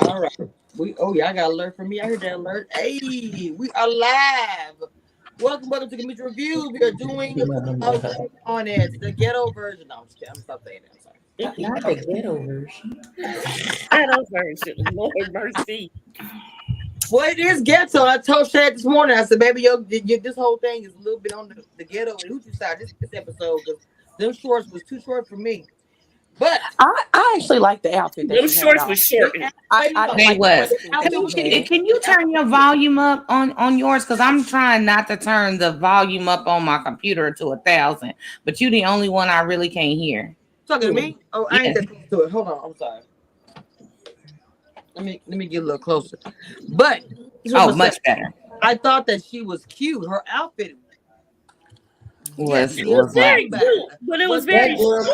All right. Yeah, I got an alert from me. I heard that alert. Hey, we are live. Welcome to Community Reviews. We are doing on it the ghetto version. No, I'm just kidding. I'm stop saying that. I'm sorry. Not the ghetto version. Ghetto version. Lord mercy. Well, it is ghetto. I told Shad this morning. I said, baby, this whole thing is a little bit on the ghetto and hoochie side. This episode because them shorts was too short for me. But I actually like the outfit. Them shorts was short. They was. Can you turn your volume up on yours? Because I'm trying not to turn the volume up on my computer to 1,000. But you the only one I really can't hear. Talking to me? Oh, I ain't that close to it. Hold on. I'm sorry. Let me get a little closer. But much better. I thought that she was cute. Her outfit was very cute, but it was very short.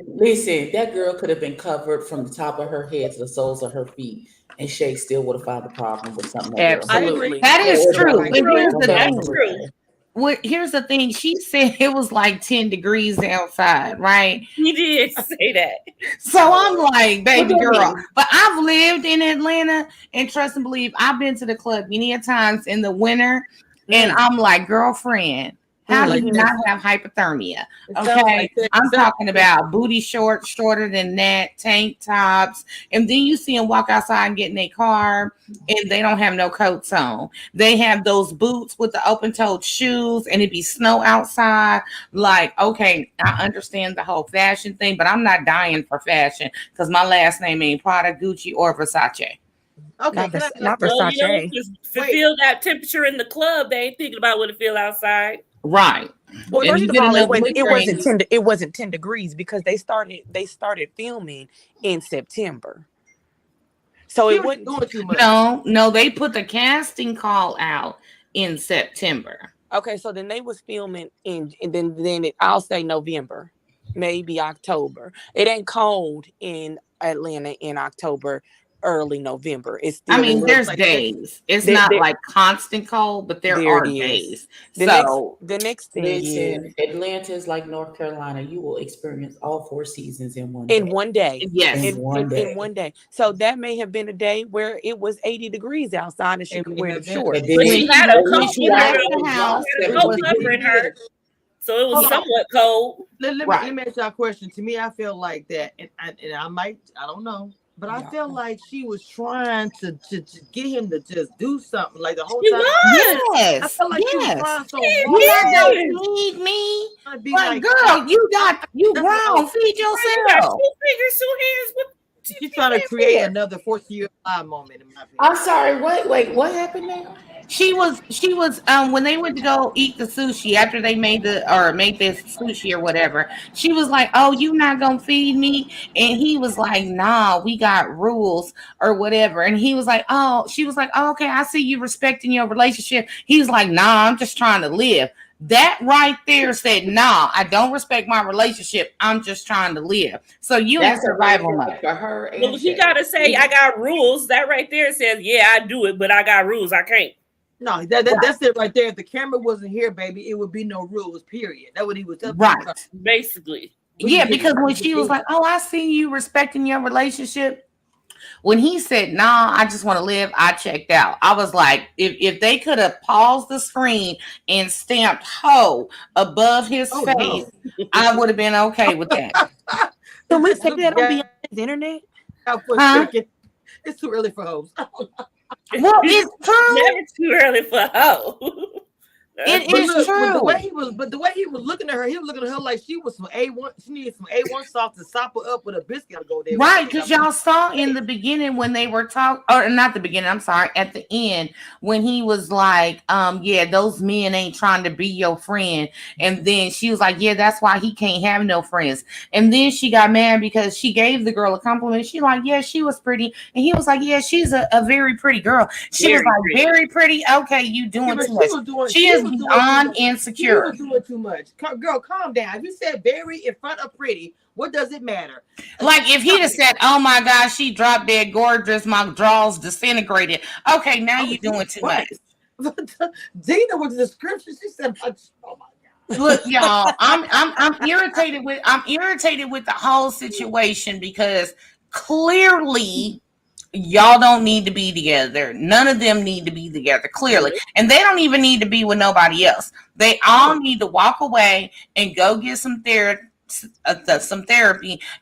Listen, that girl could have been covered from the top of her head to the soles of her feet, and Shay still would have found the problem with something. Absolutely, that is true. But here's the thing. True. Here's the thing. She said it was like 10 degrees outside, right? He did say that. So I'm like, baby girl. But I've lived in Atlanta, and trust and believe, I've been to the club many a times in the winter, and I'm like, girlfriend, how do you not have hypothermia? Okay, I'm talking about booty shorts, shorter than that, tank tops, and then you see them walk outside and get in their car, and they don't have no coats on. They have those boots with the open-toed shoes, and it be snow outside. Like, okay, I understand the whole fashion thing, but I'm not dying for fashion because my last name ain't Prada, Gucci, or Versace. Okay, not Versace. Feel that temperature in the club. They ain't thinking about what it feel outside. Right. Well, first of all, it wasn't 10 degrees because they started filming in September. So it wasn't doing too much. No, they put the casting call out in September. Okay, so then they was filming I'll say November, maybe October. It ain't cold in Atlanta in October. Early November. There's days. It's not like constant cold, but there are days. The next thing is Atlanta is like North Carolina. You will experience all 4 seasons in one day. Yes, in one day. So that may have been a day where it was 80 degrees outside and she could wear the shorts. But she had a coat in the house. Covering her. So it was somewhat cold. Let me ask y'all a question. To me, I feel like that, and I don't know. But I feel like she was trying to get him to just do something like the whole time. Yes. I feel like she was trying so hard. You don't need me. Like, girl, you grown. Feed yourself. 2 fingers, 2 hands. She's trying to create another 4th-year moment in my opinion. I'm sorry. Wait, what happened now? She was when they went to go eat the sushi after they made this sushi or whatever, she was like, oh, you not gonna feed me? And he was like, nah, we got rules or whatever. And he was like, oh, she was like, oh, okay, I see you respecting your relationship. He was like, nah, I'm just trying to live. That right there said, nah, I don't respect my relationship. I'm just trying to live. So you in survival mode. For her. Well, he gotta say, I got rules. That right there says, yeah, I do it, but I got rules. I can't. No, that's it right there. If the camera wasn't here, baby, it would be no rules, period. That's what he was telling right. Basically. Yeah, because when she was like, oh, I see you respecting your relationship. When he said, nah, I just want to live, I checked out. I was like, if they could have paused the screen and stamped ho above his face, no. I would have been okay with that. So we take that on the internet? It's too early for hoes. Well, it's true. Never too early for hoe. It is true. But the way he was looking at her, he was looking at her like she was some A1. She needed some A1 sauce to sop her up with a biscuit to go there. Right, because y'all saw in the beginning when they were talking, or not the beginning, I'm sorry, at the end, when he was like, yeah, those men ain't trying to be your friend. And then she was like, yeah, that's why he can't have no friends. And then she got mad because she gave the girl a compliment. She like, yeah, she was pretty. And he was like, yeah, she's a very pretty girl. She was like, very pretty. Okay, you doing too much. She is beyond insecure. You were doing too much. Girl, calm down. If you said very in front of pretty, what does it matter? Like if he'd have said, oh my gosh, she dropped dead gorgeous, my drawers disintegrated. Okay, now you're doing too much. Dina with the description, she said, oh my God. Look, y'all, I'm irritated with the whole situation because clearly y'all don't need to be together. None of them need to be together, clearly. And they don't even need to be with nobody else. They all need to walk away and go get some therapy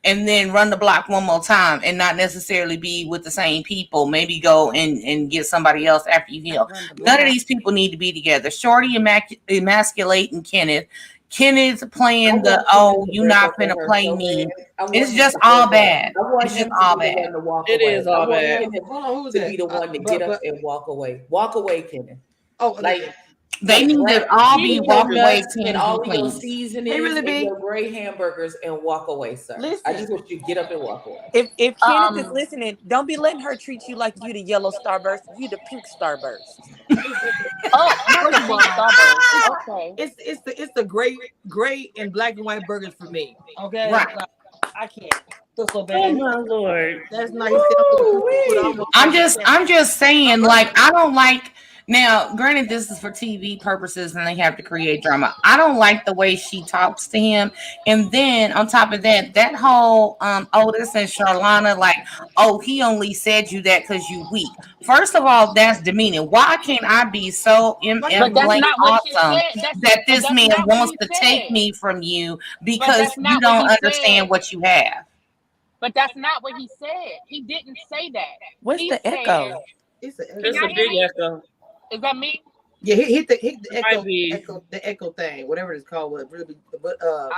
and then run the block one more time and not necessarily be with the same people. Maybe go and get somebody else after you heal. None of these people need to be together. Shorty emasculating Kenneth. Kenneth playing the, oh, you not finna play me. It's just all bad. It's just all bad. It is all bad. To be the one to get up and walk away. Walk away, Kenneth. Oh, like they need to all be walk away and all your clean. seasonings and your gray hamburgers and walk away, sir. Listen, I just want you to get up and walk away. If Kenneth is listening, don't be letting her treat you like you the yellow starburst, you the pink starburst. Okay. It's the gray and black and white burgers for me. Okay. Right. Like, I can't. So bad. Oh my Lord. That's nice. I'm just saying, like, I don't like. Now, granted, this is for TV purposes and they have to create drama. I don't like the way she talks to him. And then on top of that, that whole Otis and Charlana, like, oh, he only said you that because you weak. First of all, that's demeaning. Why can't I be so awesome that this man wants to take me from you because you don't understand what you have? But that's not what he said. He didn't say that. What's the echo? It's a big echo. Is that me? Yeah, hit the echo thing, whatever it's called. I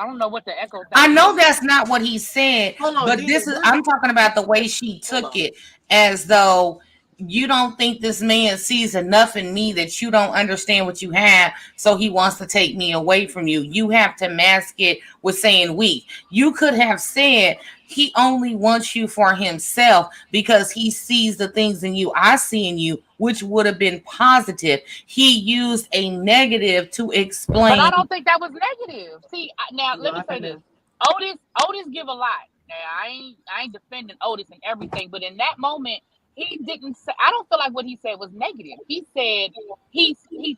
don't know what the echo thing I know that's not what he said, but I'm talking about the way she took it, as though you don't think this man sees enough in me that you don't understand what you have, so he wants to take me away from you. You have to mask it with saying weak. You could have said he only wants you for himself because he sees the things in you I see in you, which would have been positive. He used a negative to explain. But I don't think that was negative. See, now let me say this. Otis give a lot. Now I ain't defending Otis and everything, but in that moment, he didn't say. I don't feel like what he said was negative. He said he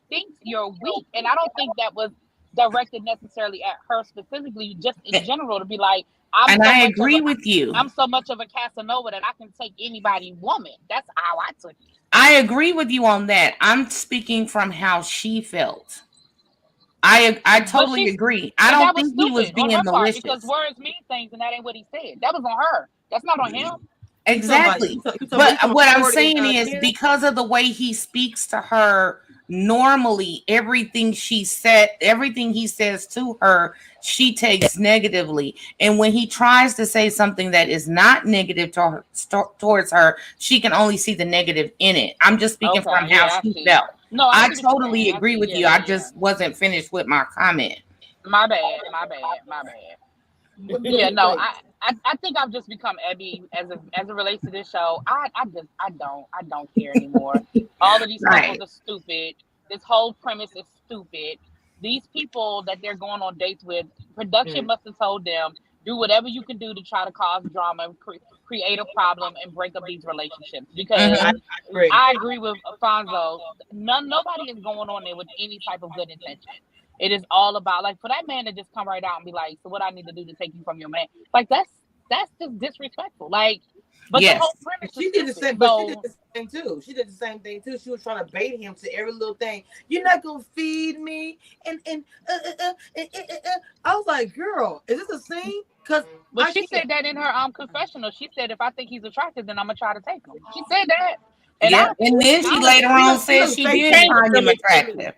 thinks you're weak, and I don't think that was directed necessarily at her specifically, just in general, to be like, I agree with you. I'm so much of a Casanova that I can take anybody woman. That's how I took it. I agree with you on that. I'm speaking from how she felt. I totally agree. I don't think he was being malicious. Because words mean things, and that ain't what he said. That was on her. That's not on him. Exactly. But what I'm saying is, because of the way he speaks to her normally, everything he says to her, she takes negatively. And when he tries to say something that is not negative towards her, she can only see the negative in it. I'm just speaking from how she felt. No, I totally agree with you. I just wasn't finished with my comment. My bad. Yeah, no, I think I've just become Abby as it relates to this show. I don't care anymore. All of these couples are stupid. This whole premise is stupid. These people that they're going on dates with, production must have told them, do whatever you can do to try to cause drama, create a problem, and break up these relationships. Because I agree with Alfonso. Nobody is going on there with any type of good intention. It is all about, like, for that man to just come right out and be like, so what I need to do to take you from your man? Like, that's just disrespectful. Like, but the whole premise she did the same, but she did the same too. She did the same thing too. She was trying to bait him to every little thing. You're not gonna feed me, and I was like, girl, is this a scene? But she said that in her confessional. She said, if I think he's attractive, then I'm gonna try to take him. She said that. And then she later on said she did find him attractive.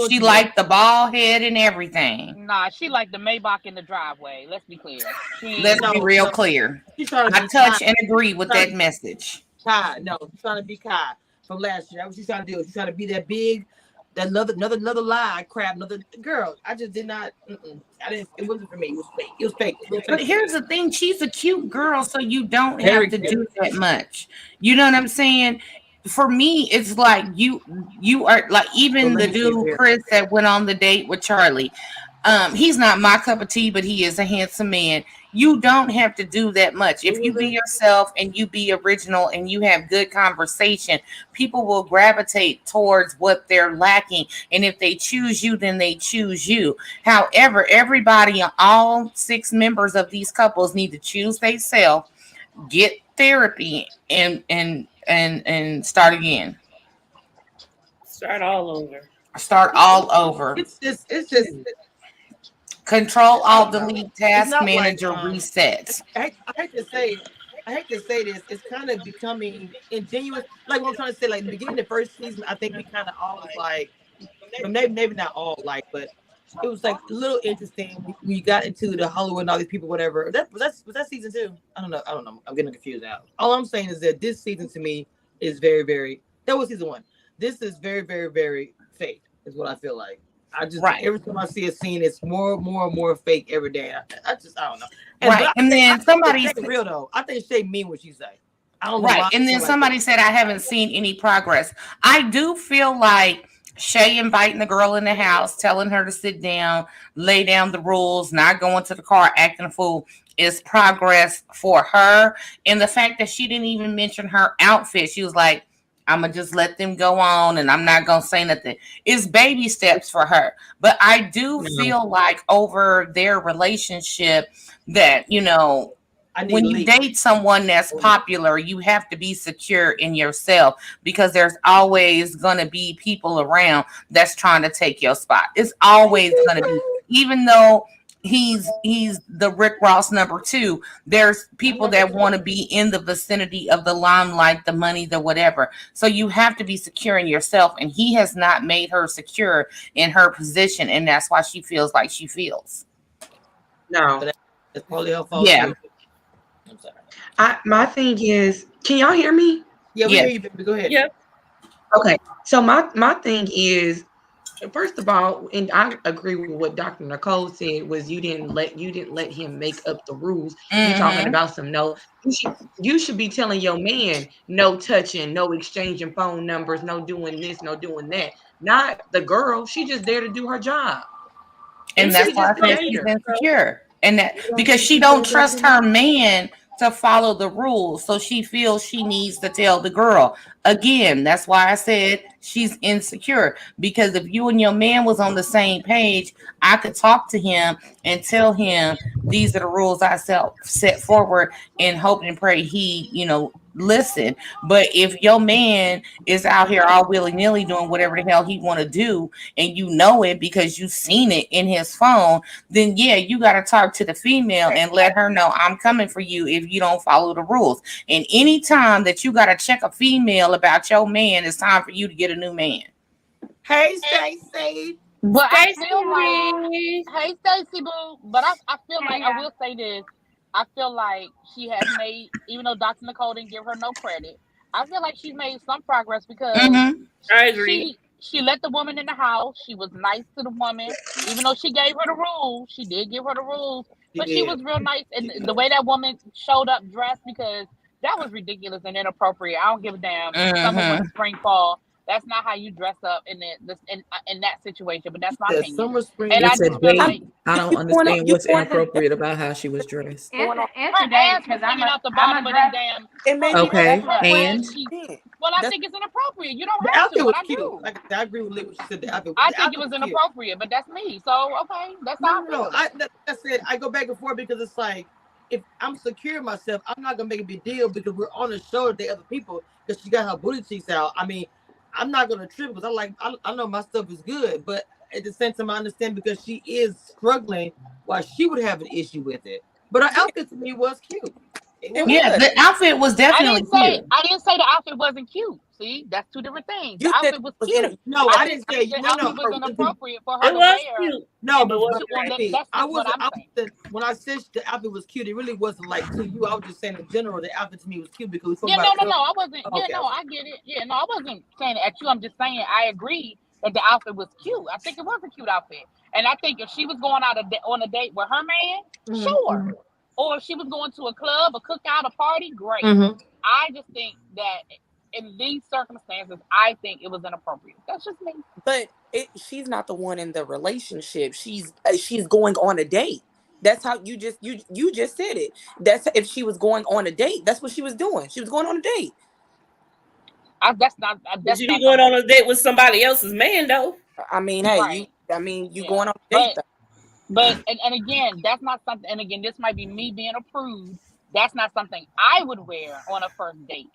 She liked the bald head and everything. Nah, she liked the Maybach in the driveway. Let's be clear. Let's be real clear. I touch and agree with that message. Kai, no, she's trying to be Kai from last year. That's what she's trying to do. She's trying to be that big, that another lie crap, another girl. I just did not. I didn't. It wasn't for me. It was fake. It was fake. But here's the thing: she's a cute girl, so you don't have to do that much. You know what I'm saying? For me, it's like you are like, even the dude Chris that went on the date with Charlie. He's not my cup of tea, but he is a handsome man. You don't have to do that much. If you be yourself and you be original and you have good conversation, people will gravitate towards what they're lacking. And if they choose you, then they choose you. However, everybody, all 6 members of these couples need to choose themselves. get therapy and start again. Start all over. Start all over. It's just Control, alt, delete, task not like, manager, resets. I hate to say this. It's kind of becoming ingenuous. Like what I'm trying to say, like the beginning of the first season, I think we kind of all was like, maybe not all like, but it was like a little interesting. We got into the Hollywood and all these people, whatever. Was that season 2? I don't know. I'm getting confused out. All I'm saying is that this season to me is very, very. That was season 1. This is very, very, very fake. Is what I feel like. Every time I see a scene, it's more fake every day. I don't know. And then somebody said real though. I think Shay mean what she say. I don't know. Right. And then somebody said I haven't seen any progress. I do feel like Shay inviting the girl in the house, telling her to sit down, lay down the rules, not going to the car acting a fool is progress for her. And the fact that she didn't even mention her outfit, she was like, I'm going to just let them go on and I'm not going to say nothing. It's baby steps for her. But I do feel like over their relationship that, you know, when you date someone that's popular, you have to be secure in yourself because there's always going to be people around that's trying to take your spot. It's always going to be, even though he's the Rick Ross number 2. There's people that want to be in the vicinity of the limelight, the money, the whatever. So you have to be secure in yourself. And he has not made her secure in her position. And that's why she feels like she feels. No. It's probably her fault. Yeah. I'm sorry. My thing is, can y'all hear me? Yeah, we hear you, baby. Go ahead. Yeah. Okay. So my thing is, first of all, and I agree with what Dr. Nicole said, was you didn't let him make up the rules. You're talking about some you should be telling your man no touching, no exchanging phone numbers, no doing this, no doing that. Not the girl. She just there to do her job. And that's why I said she's insecure. And that because she don't trust her man to follow the rules. So she feels she needs to tell the girl. Again, that's why I said she's insecure. Because if you and your man was on the same page, I could talk to him and tell him these are the rules I set forward and hope and pray he, listen. But if your man is out here all willy-nilly doing whatever the hell he want to do, and you know it because you've seen it in his phone, then yeah, you got to talk to the female and let her know I'm coming for you if you don't follow the rules. And anytime that you got to check a female about your man, it's time for you to get a new man. Hey, Stacey. But I feel like, hey, Stacey boo. But I feel like I will say this. I feel like she has made, even though Dr. Nicole didn't give her no credit, I feel like she's made some progress because I agree. She let the woman in the house. She was nice to the woman, even though she gave her the rules. She did give her the rules, but she was real nice. And the way that woman showed up dressed, because that was ridiculous and inappropriate. I don't give a damn. Summer, winter, spring, fall. That's not how you dress up in that situation. But that's my opinion. Summer, spring, and I don't understand what's inappropriate about how she was dressed. Today, because I'm out the bottom of them damn. Okay, and well, I think it's inappropriate. You don't the have outfit to. was But I cute. do. Like I agree with Liv what she said. The outfit. I think it was inappropriate, but that's me. So okay, that's how I feel. I said I go back and forth because it's like if I'm secure in myself, I'm not gonna make a big deal because we're on the show today. Other people because she got her booty cheeks out. I mean, I'm not gonna trip because I know my stuff is good, but at the same time I understand because she is struggling why she would have an issue with it. But her outfit to me was cute. Yeah, the outfit was definitely cute. I didn't say the outfit wasn't cute. See, that's two different things. The outfit was cute. No, I didn't say the outfit was inappropriate for her It to was wear. cute. No, but when I said the outfit was cute, it really wasn't like to you. I was just saying in general the outfit to me was cute because we no, I wasn't. I get it. Yeah, no, I wasn't saying it at you. I'm just saying I agree that the outfit was cute. I think it was a cute outfit, and I think if she was going out on a date with her man, sure. Or if she was going to a club, a cookout, a party, great. I just think that in these circumstances, I think it was inappropriate. That's just me. But she's not the one in the relationship. She's going on a date. That's how you just said it. That's if she was going on a date. That's what she was doing. She was going on a date. But you be going on a date with somebody else's man, though. I mean, hey, right. you going on a date. But and again, that's not something. And again, this might be me being a prude. that's not something I would wear on a first date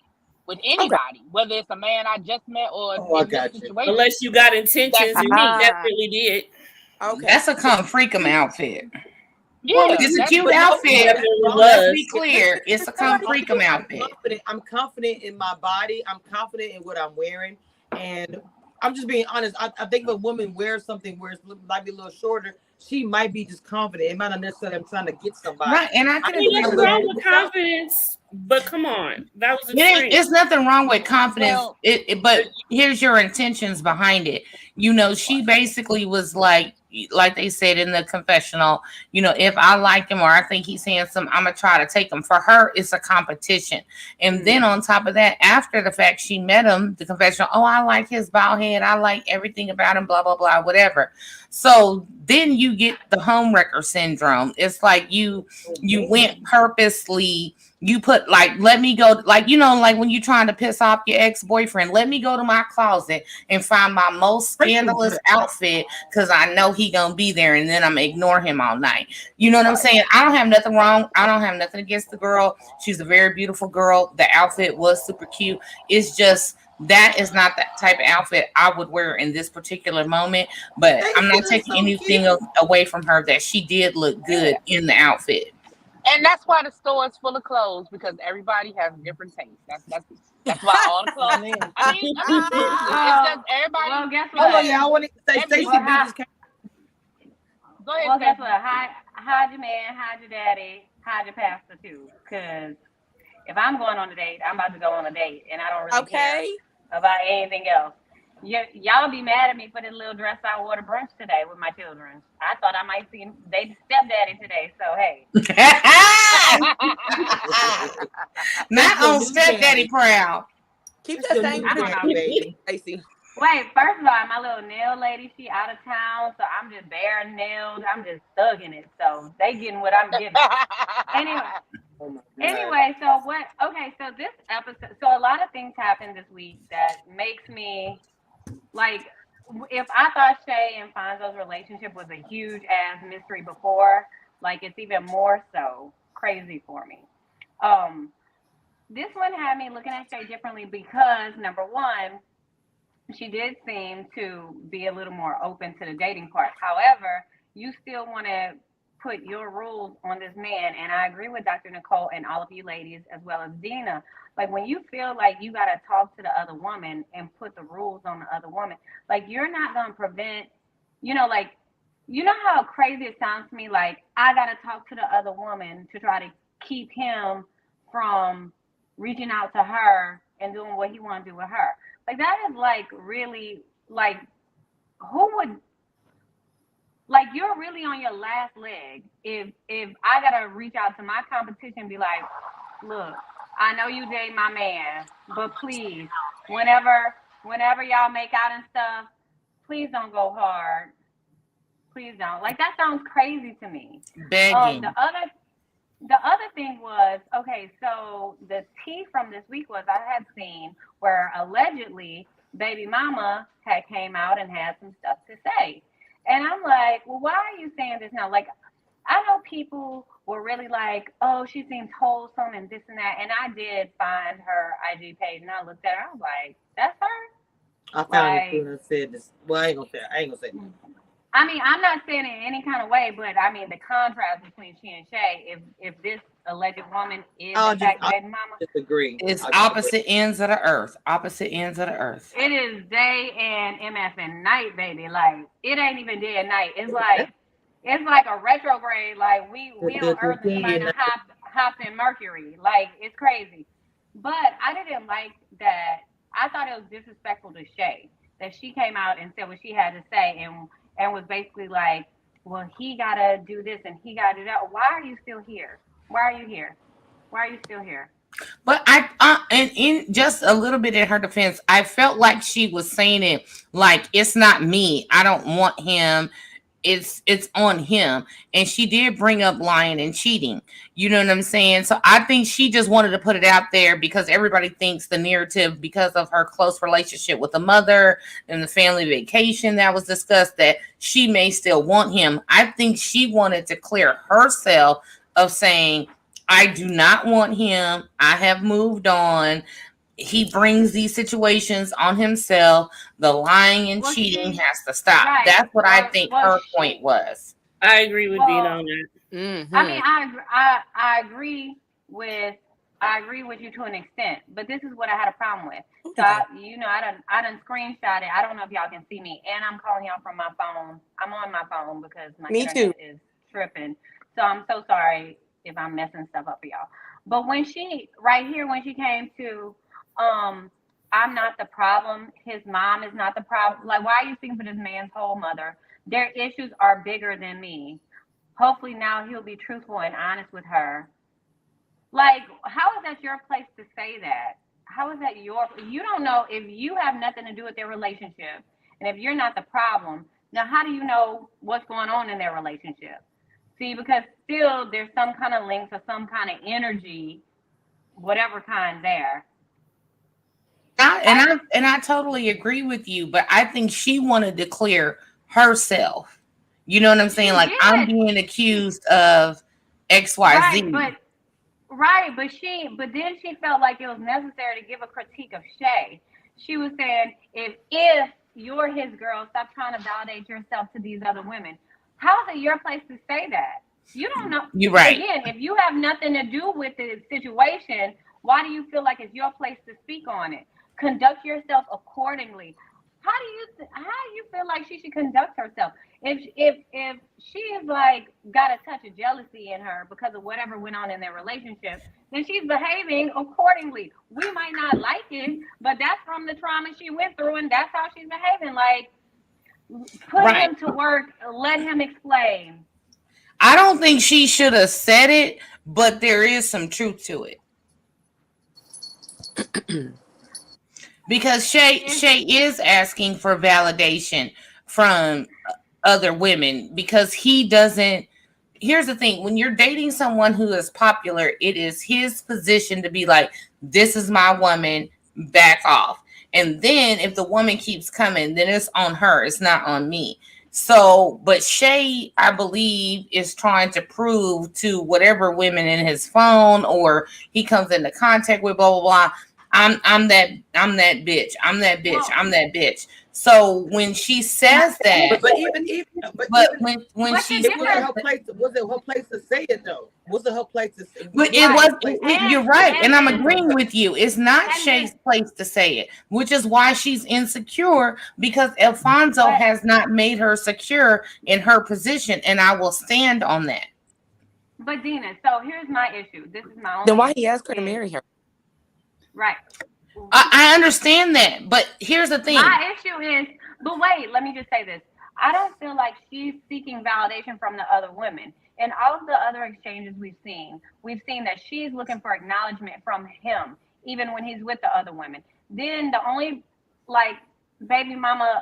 with anybody, whether it's a man I just met or in this situation. Unless you got intentions, and he definitely did. Okay, that's a come freakum outfit. Yeah, it's a cute outfit. Let's be clear, it's a come freakum outfit. I'm confident in my body. I'm confident in what I'm wearing, and I'm just being honest. I think if a woman wears something where it might be a little shorter, she might be just confident. It might not necessarily I'm trying to get somebody. Right, and I mean, what's wrong with confidence? But come on, that was there's nothing wrong with confidence. But here's your intentions behind it. You know, she basically was like they said in the confessional, you know, if I like him or I think he's handsome, I'm gonna try to take him. For her, it's a competition. And then on top of that, after the fact, she met him, the confessional, oh, I like his bald head, I like everything about him, blah, blah, blah, whatever. So then you get the homewrecker syndrome. It's like you went purposely. You put like, let me go, like, you know, like when you're trying to piss off your ex-boyfriend, let me go to my closet and find my most scandalous outfit because I know he gonna be there, and then I'm gonna ignore him all night. You know what I'm saying? I don't have nothing wrong. I don't have nothing against the girl. She's a very beautiful girl. The outfit was super cute. It's just that is not the type of outfit I would wear in this particular moment. But I'm not taking anything away from her that she did look good in the outfit. And that's why the store is full of clothes, because everybody has different tastes. That's why all the clothes. I mean, it's just everybody. Well, guess what? Oh yeah, I want to say Stacey Go ahead. Well, guess what? Hide your man, hide your daddy, hide your pastor too. Because if I'm going on a date, I'm about to go on a date, and I don't really care about anything else. Y'all be mad at me for this little dress I wore to brunch today with my children. I thought I might see they stepdaddy today, so hey. Not on stepdaddy proud. Keep that same baby. Stacey. Wait, first of all, my little nail lady, she out of town, so I'm just bare nailed. I'm just thugging it, so they getting what I'm getting. Anyway, so what? Okay, so this episode, so a lot of things happened this week that makes me. Like, if I thought Shay and Fonzo's relationship was a huge ass mystery before, like it's even more so crazy for me. This one had me looking at Shay differently because number one, she did seem to be a little more open to the dating part. However, you still want to put your rules on this man, and I agree with Dr. Nicole and all of you ladies as well as Dina. Like when you feel like you got to talk to the other woman and put the rules on the other woman, like you're not going to prevent, you know, like, you know how crazy it sounds to me? Like I got to talk to the other woman to try to keep him from reaching out to her and doing what he want to do with her. Like that is like really like, who would, like you're really on your last leg if I got to reach out to my competition and be like, look, I know you date my man, but please, whenever y'all make out and stuff, please don't go hard. Please don't. Like that sounds crazy to me. Begging. The other thing was, okay, so the tea from this week was I had seen where allegedly baby mama had came out and had some stuff to say. And I'm like, well, why are you saying this now? Like, I know people were really like, oh, she seems wholesome and this and that. And I did find her IG page and I looked at her. I was like, that's her? I found it too and said this. Well, I ain't gonna say that. I mean, I'm not saying it in any kind of way, but I mean, the contrast between she and Shay, if this alleged woman is in fact baby mama. Disagree. It's opposite ends of the earth. Opposite ends of the earth. It is day and MF and night, baby. Like, it ain't even day and night. It's like a retrograde. Like we on Earth is trying to hop in Mercury. Like it's crazy. But I didn't like that. I thought it was disrespectful to Shay that she came out and said what she had to say and was basically like, well, he gotta do this and he gotta do that. Why are you still here? Why are you here? Why are you still here? But and in just a little bit in her defense, I felt like she was saying it like it's not me. I don't want him. It's on him. And she did bring up lying and cheating. You know what I'm saying? So I think she just wanted to put it out there because everybody thinks the narrative, because of her close relationship with the mother and the family vacation that was discussed, that she may still want him. I think she wanted to clear herself of saying, I do not want him. I have moved on. He brings these situations on himself. The lying and cheating has to stop. right. That's what I think her point was. I agree with Dina on that. Mm-hmm. I mean, I agree with you to an extent, but this is what I had a problem with. So I done screenshot it. I don't know if y'all can see me, and I'm calling y'all from my phone. I'm on my phone because my internet is tripping. So I'm so sorry if I'm messing stuff up for y'all. But when she came to, I'm not the problem. His mom is not the problem. Like, why are you speaking for this man's whole mother? Their issues are bigger than me. Hopefully now he'll be truthful and honest with her. Like, how is that your place to say that? How is that you don't know if you have nothing to do with their relationship, and if you're not the problem, now how do you know what's going on in their relationship? See, because still there's some kind of links or some kind of energy, whatever kind there. I totally agree with you, but I think she wanted to clear herself. You know what I'm saying? Like, I'm being accused of XYZ. Right, but then she felt like it was necessary to give a critique of Shay. She was saying, if you're his girl, stop trying to validate yourself to these other women. How is it your place to say that? You don't know. You're right. Again, if you have nothing to do with the situation, why do you feel like it's your place to speak on it? Conduct yourself accordingly. How do you feel like she should conduct herself? If she is like got a touch of jealousy in her because of whatever went on in their relationship, then she's behaving accordingly. We might not like it, but that's from the trauma she went through, and that's how she's behaving. Like, put him to work, let him explain. I don't think she should have said it, but there is some truth to it. Because Shay is asking for validation from other women because he doesn't. Here's the thing: when you're dating someone who is popular, it is his position to be like, "This is my woman, back off." And then if the woman keeps coming, then it's on her. It's not on me. So, but Shay, I believe, is trying to prove to whatever women in his phone or he comes into contact with, blah blah blah. I'm that bitch. I'm that bitch. I'm that bitch. So when she says that, but when she it wasn't her place, was it her place to say it though? Was it her place to say? But it was. You're right, and I'm agreeing with you. It's not Shay's place to say it, which is why she's insecure because Alfonso has not made her secure in her position, and I will stand on that. But Dina, so here's my issue. This is my own. Then why he asked her to marry her? Right. I understand that, but here's the thing. My issue is, but wait, let me just say this. I don't feel like she's seeking validation from the other women. In all of the other exchanges we've seen that she's looking for acknowledgement from him, even when he's with the other women. Then the only, like,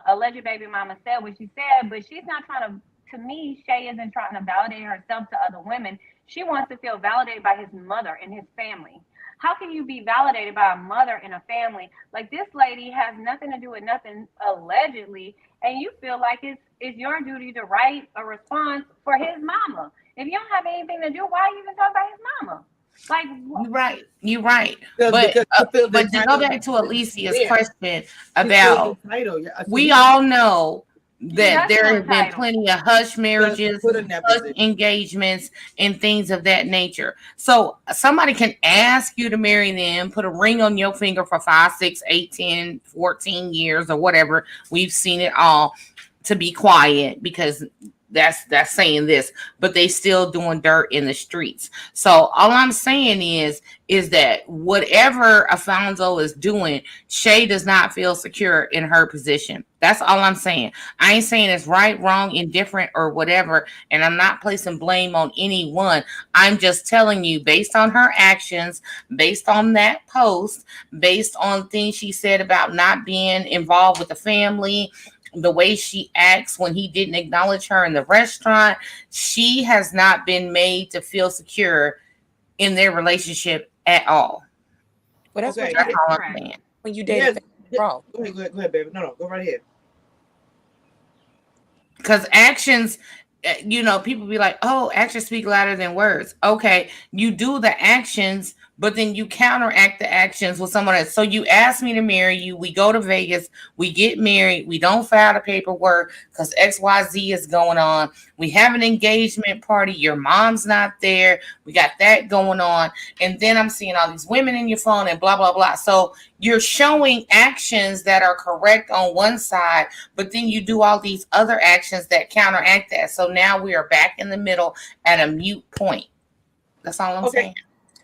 alleged baby mama said what she said, but she's not trying to me, Shay isn't trying to validate herself to other women. She wants to feel validated by his mother and his family. How can you be validated by a mother and a family? Like, this lady has nothing to do with nothing, allegedly, and you feel like it's your duty to write a response for his mama. If you don't have anything to do, why even talk about his mama? Like, you're right. But to go back to Alicia's question about, we all know that there have been plenty of hush marriages, hush engagements, and things of that nature. So somebody can ask you to marry them, put a ring on your finger for 5, 6, 8, 10, 14 years or whatever. We've seen it all, to be quiet because that's saying this, but they still doing dirt in the streets. So all I'm saying is that whatever Alfonso is doing, Shay does not feel secure in her position. That's all I'm saying. I ain't saying it's right, wrong, indifferent, or whatever, and I'm not placing blame on anyone. I'm just telling you, based on her actions, based on that post, based on things she said about not being involved with the family, the way she acts when he didn't acknowledge her in the restaurant, she has not been made to feel secure in their relationship at all. Well, that's okay. what That's all I'm saying. When you dated, go ahead, baby. No, go right ahead. Because actions you know, people be like, oh, actions speak louder than words. Okay, you do the actions, but then you counteract the actions with someone else. So you ask me to marry you. We go to Vegas. We get married. We don't file the paperwork because XYZ is going on. We have an engagement party. Your mom's not there. We got that going on. And then I'm seeing all these women in your phone and blah, blah, blah. So you're showing actions that are correct on one side, but then you do all these other actions that counteract that. So now we are back in the middle at a mute point. That's all I'm saying.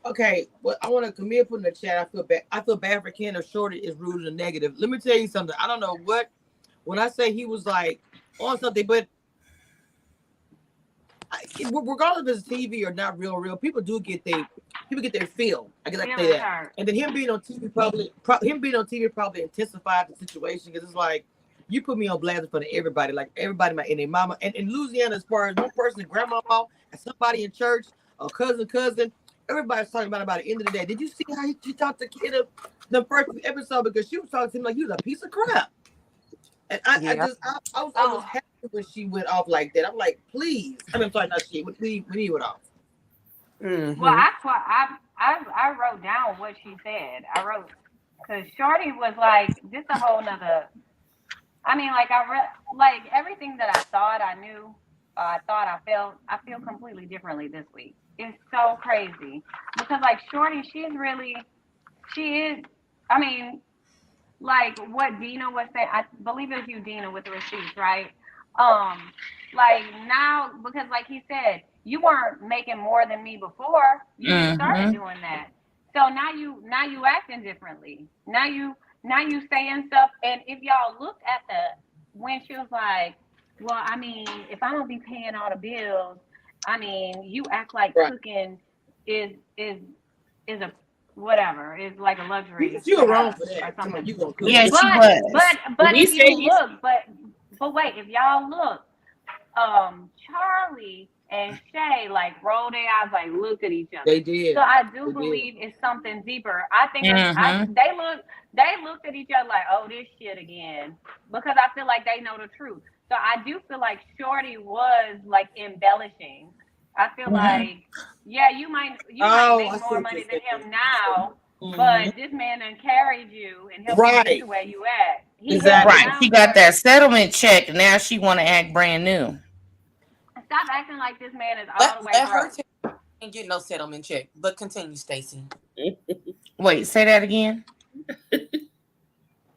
Okay, well, I want to Camille put in the chat. I feel bad. I feel bad for Ken. Or Shorty is rude and negative. Let me tell you something. I don't know what. When I say he was like on something, but regardless if it's TV or not real, people get their feel. I guess I can say that. And then him being on TV probably intensified the situation because it's like you put me on blast in front of everybody, like everybody, and their mama. And in Louisiana, as far as one person, grandmama, and somebody in church, or cousin, everybody's talking about it at the end of the day. Did you see how she talked to Kid the first episode? Because she was talking to him like he was a piece of crap. And I was happy when she went off like that. I'm like, please. I mean, sorry, not she. When he went off. Mm-hmm. Well, I wrote down what she said. I wrote because Shorty was like, this a whole nother. I mean, like like everything that I thought I knew, I I feel completely differently this week. It's so crazy because like Shorty, she is. I mean, like what Dina was saying. I believe it was you, Dina, with the receipts, right? Like now because like he said, you weren't making more than me before. You started doing that. So now you acting differently. Now you saying stuff. And if y'all looked at when she was like, well, I mean, if I don't be paying all the bills, I mean, you act like cooking is a whatever, is like a luxury. You're wrong for that. Or something. You gonna cook. Yeah, but if you look, but wait, if y'all look, Charlie and Shay like rolled their eyes, like looked at each other. They did. So I do believe it's something deeper. I think they looked at each other like, oh, this shit again, because I feel like they know the truth. So I do feel like Shorty was like embellishing. I feel like, yeah, you might make more money than him now, but this man done carried you and helped you get to where you at. She got that settlement check. Now she want to act brand new. Stop acting like this man is all the way broke. Ain't get no settlement check, but continue, Stacey. Wait, say that again.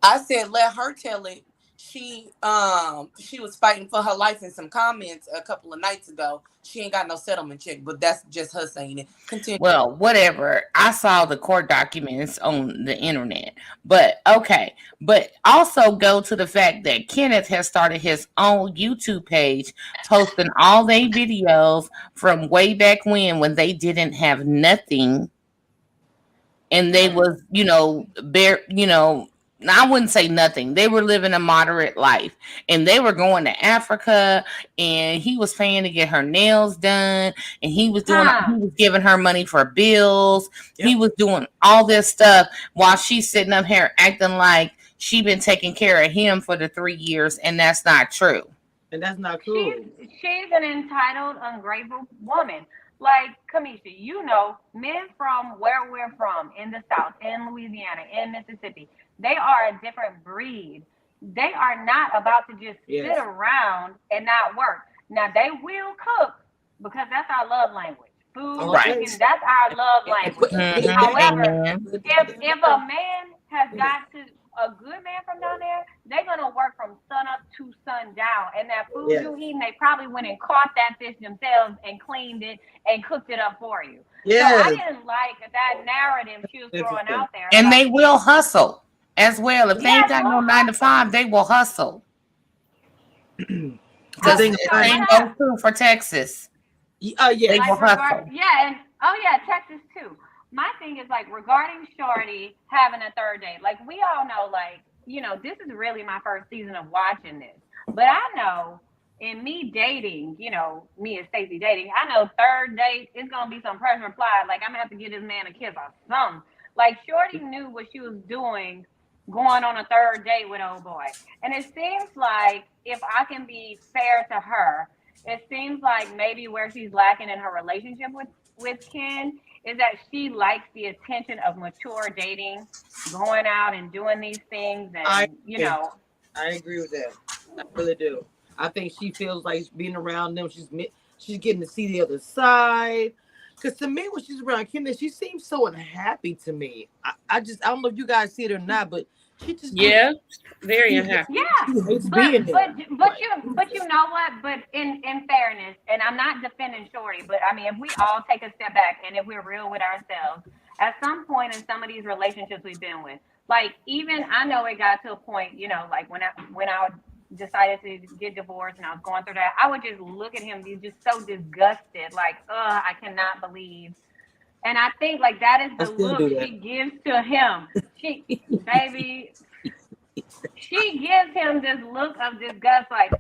I said let her tell it. She was fighting for her life in some comments a couple of nights ago. She ain't got no settlement check, but that's just her saying it. Continue. Well, whatever. I saw the court documents on the internet. But okay. But also go to the fact that Kenneth has started his own YouTube page, posting all their videos from way back when they didn't have nothing. And they was, I wouldn't say nothing. They were living a moderate life and they were going to Africa and he was paying to get her nails done and he was giving her money for bills. Yep. He was doing all this stuff while she's sitting up here acting like she been taking care of him for the 3 years, and that's not true. And that's not cool. She's an entitled, ungrateful woman. Like, Kamisha, men from where we're from, in the South, in Louisiana, in Mississippi, they are a different breed. They are not about to just sit around and not work. Now, they will cook because that's our love language. Food, cooking, that's our love language. However, if a man has got a good man from down there, they're going to work from sun up to sundown. And that food you eating, they probably went and caught that fish themselves and cleaned it and cooked it up for you. Yes. So I didn't like that narrative she was throwing out there. And they will hustle as well. If they ain't got no 9 to 5, they will hustle. Because the same goes true for Texas. They will hustle. Texas too. My thing is like regarding Shorty having a third date, like we all know, like, this is really my first season of watching this. But I know in me dating, me and Stacey dating, I know third date is gonna be some pressure applied. Like I'm gonna have to give this man a kiss or something. Like Shorty knew what she was doing going on a third date with old boy. And it seems like if I can be fair to her, it seems like maybe where she's lacking in her relationship with Ken is that she likes the attention of mature dating, going out and doing these things, and I agree with that. I really do. I think she feels like being around them. She's getting to see the other side. Because to me, when she's around Ken, she seems so unhappy to me. I don't know if you guys see it or not, but she just very unhappy. Yeah, but you know what? But in fairness, and I'm not defending Shorty, but I mean, if we all take a step back and if we're real with ourselves, at some point in some of these relationships we've been with, like even I know it got to a point, like when I decided to get divorced and I was going through that, I would just look at him, he's just so disgusted, like, I cannot believe. And I think like that is the look she gives to him. She gives him this look of disgust, like,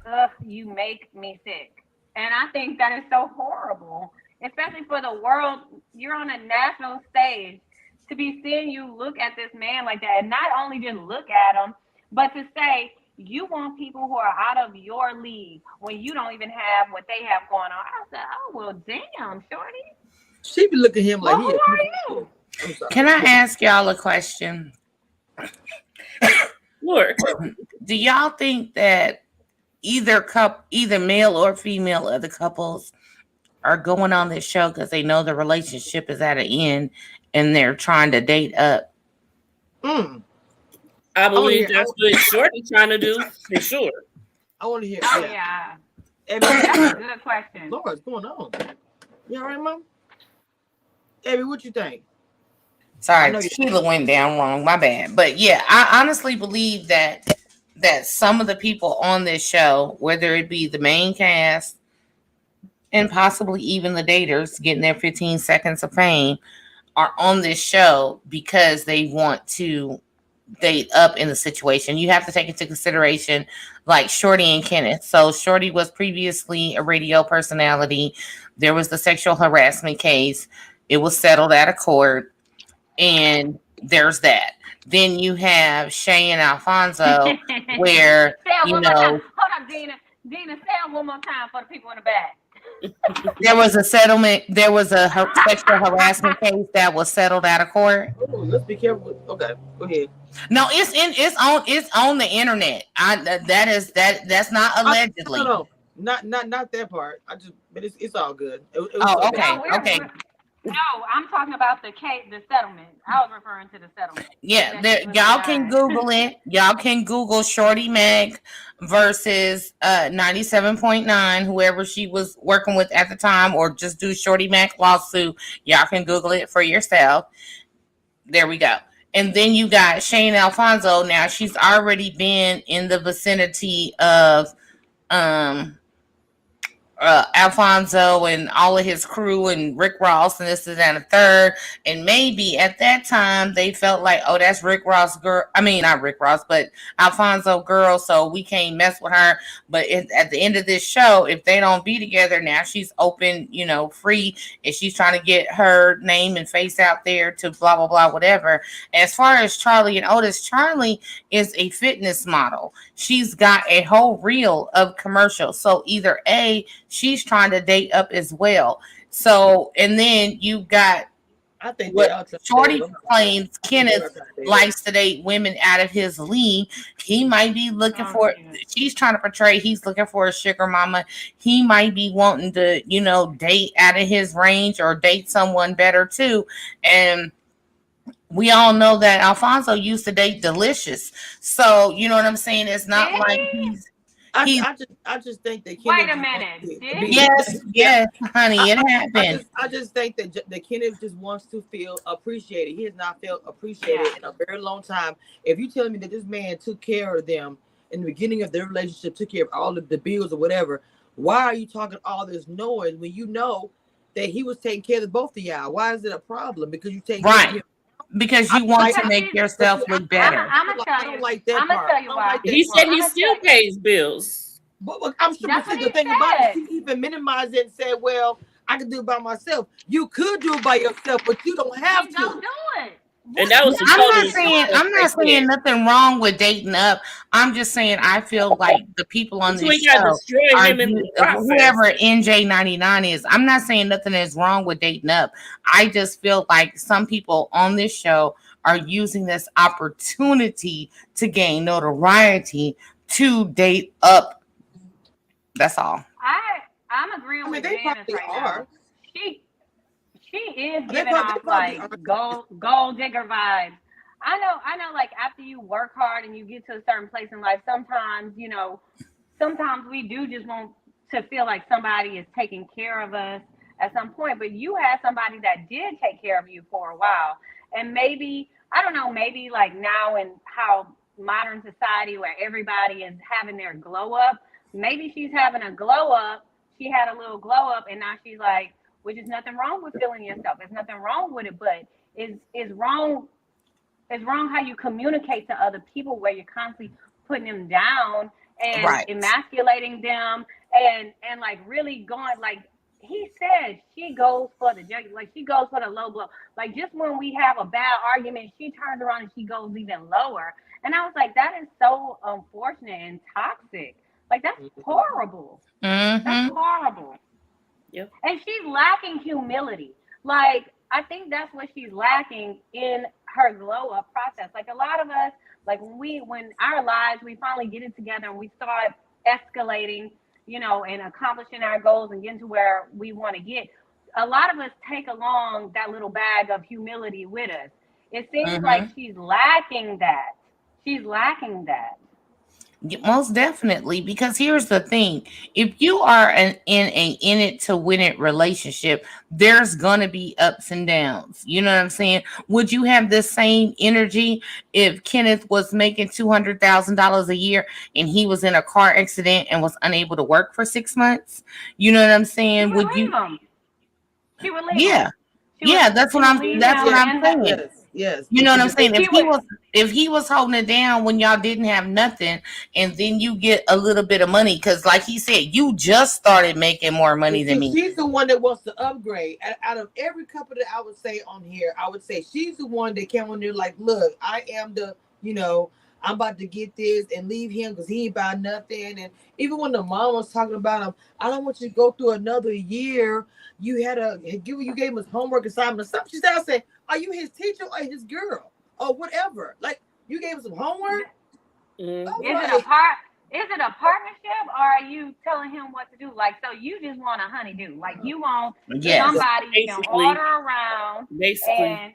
you make me sick. And I think that is so horrible, especially for the world. You're on a national stage to be seeing you look at this man like that, and not only just look at him, but to say you want people who are out of your league when you don't even have what they have going on. I said, oh, well, damn, Shorty. She be looking at him like, who are you? Can I ask y'all a question? Sure. Do y'all think that either male or female of the couples are going on this show because they know the relationship is at an end and they're trying to date up? I believe that's what Shorty's trying to do, for sure. I want to hear. Oh, yeah. That's a good question. Lord, what's going on? You all right, Mom? Abby, what you think? Sorry, Sheila went down wrong. My bad. But yeah, I honestly believe that some of the people on this show, whether it be the main cast and possibly even the daters getting their 15 seconds of fame, are on this show because they want to date up in the situation. You have to take into consideration like Shorty and Kenneth. So Shorty was previously a radio personality. There was the sexual harassment case. It was settled out of court. And there's that. Then you have Shay and Alfonso, where, Hold on, Dina. Dina, say it one more time for the people in the back. There was a settlement. There was a sexual harassment case that was settled out of court. Oh, let's be careful. Okay, go ahead. No, it's on the internet. That's not allegedly. No, not that part. But it's all good. Okay. No, I'm talking about the settlement. I was referring to the settlement. Yeah, y'all can Google it. Y'all can Google Shorty Mag versus 97.9, whoever she was working with at the time, or just do Shorty Mag lawsuit. Y'all can Google it for yourself. There we go. And then you got Shane Alfonso. Now she's already been in the vicinity of Alfonso and all of his crew and Rick Ross and this and that and the third. And maybe at that time they felt like, oh, that's Rick Ross girl. I mean, not Rick Ross, but Alfonso girl. So we can't mess with her. But at the end of this show, if they don't be together, now she's open, free. And she's trying to get her name and face out there to blah, blah, blah, whatever. As far as Charlie and Otis, Charlie is a fitness model. She's got a whole reel of commercials. So either A, she's trying to date up as well. So, and then you got, I think what Shorty claims Kenneth likes to date women out of his league. He might be looking for, she's trying to portray he's looking for a sugar mama. He might be wanting to, date out of his range or date someone better too. And we all know that Alfonso used to date Delicious. So, you know what I'm saying? It's not like I just think that Kenneth. Wait a minute. Yes, honey, it happened. I just think that Kenneth just wants to feel appreciated. He has not felt appreciated in a very long time. If you tell me that this man took care of them in the beginning of their relationship, took care of all of the bills or whatever, why are you talking all this noise when you know that he was taking care of both of y'all? Why is it a problem? Because you take care of him. Because you want to make yourself look better. I'm gonna tell you. Like that part. Tell you why. He said he still pays bills. But I'm sure the thing about it, he even minimized it and said, "Well, I can do it by myself." You could do it by yourself, but you don't have to. Don't do it. And that was I'm not saying nothing wrong with dating up. I'm just saying I feel like the people on this show are whoever NJ99 is. I'm not saying nothing is wrong with dating up. I just feel like some people on this show are using this opportunity to gain notoriety to date up. That's all. I'm agreeing with they Janice right are. now. She is giving off like gold digger vibes. I know like after you work hard and you get to a certain place in life, sometimes we do just want to feel like somebody is taking care of us at some point. But you had somebody that did take care of you for a while. And maybe, I don't know, maybe like now in how modern society where everybody is having their glow up, maybe she's having a glow up. She had a little glow up and now she's like, which is nothing wrong with feeling yourself. There's nothing wrong with it, but is wrong how you communicate to other people where you're constantly putting them down and emasculating them and like really going like he said she goes for the jugular, like she goes for the low blow. Like just when we have a bad argument, she turns around and she goes even lower. And I was like, that is so unfortunate and toxic. Like that's horrible. Mm-hmm. That's horrible. Yep. And she's lacking humility. Like, I think that's what she's lacking in her glow up process. Like a lot of us, like when our lives, we finally get it together and we start escalating, and accomplishing our goals and getting to where we want to get. A lot of us take along that little bag of humility with us. It seems like she's lacking that. She's lacking that. Most definitely, because here's the thing: if you are in it to win it relationship, there's gonna be ups and downs. You know what I'm saying? Would you have the same energy if Kenneth was making $200,000 a year and he was in a car accident and was unable to work for 6 months? You know what I'm saying? Would you? She would leave Yeah. him. That's what I'm saying. Yes. You know what I'm saying? If he was holding it down when y'all didn't have nothing, and then you get a little bit of money, because like he said, you just started making more money than me. She's the one that wants to upgrade. Out of every couple that I would say on here, I would say she's the one that came on there like, look, I am the, I'm about to get this and leave him because he ain't buy nothing. And even when the mom was talking about him, I don't want you to go through another year. You gave him his homework assignment or something. She said, are you his teacher or his girl or whatever? Like you gave him some homework. Is it a partnership or are you telling him what to do? Like, so you just want a honeydew. Like you want somebody you can order around and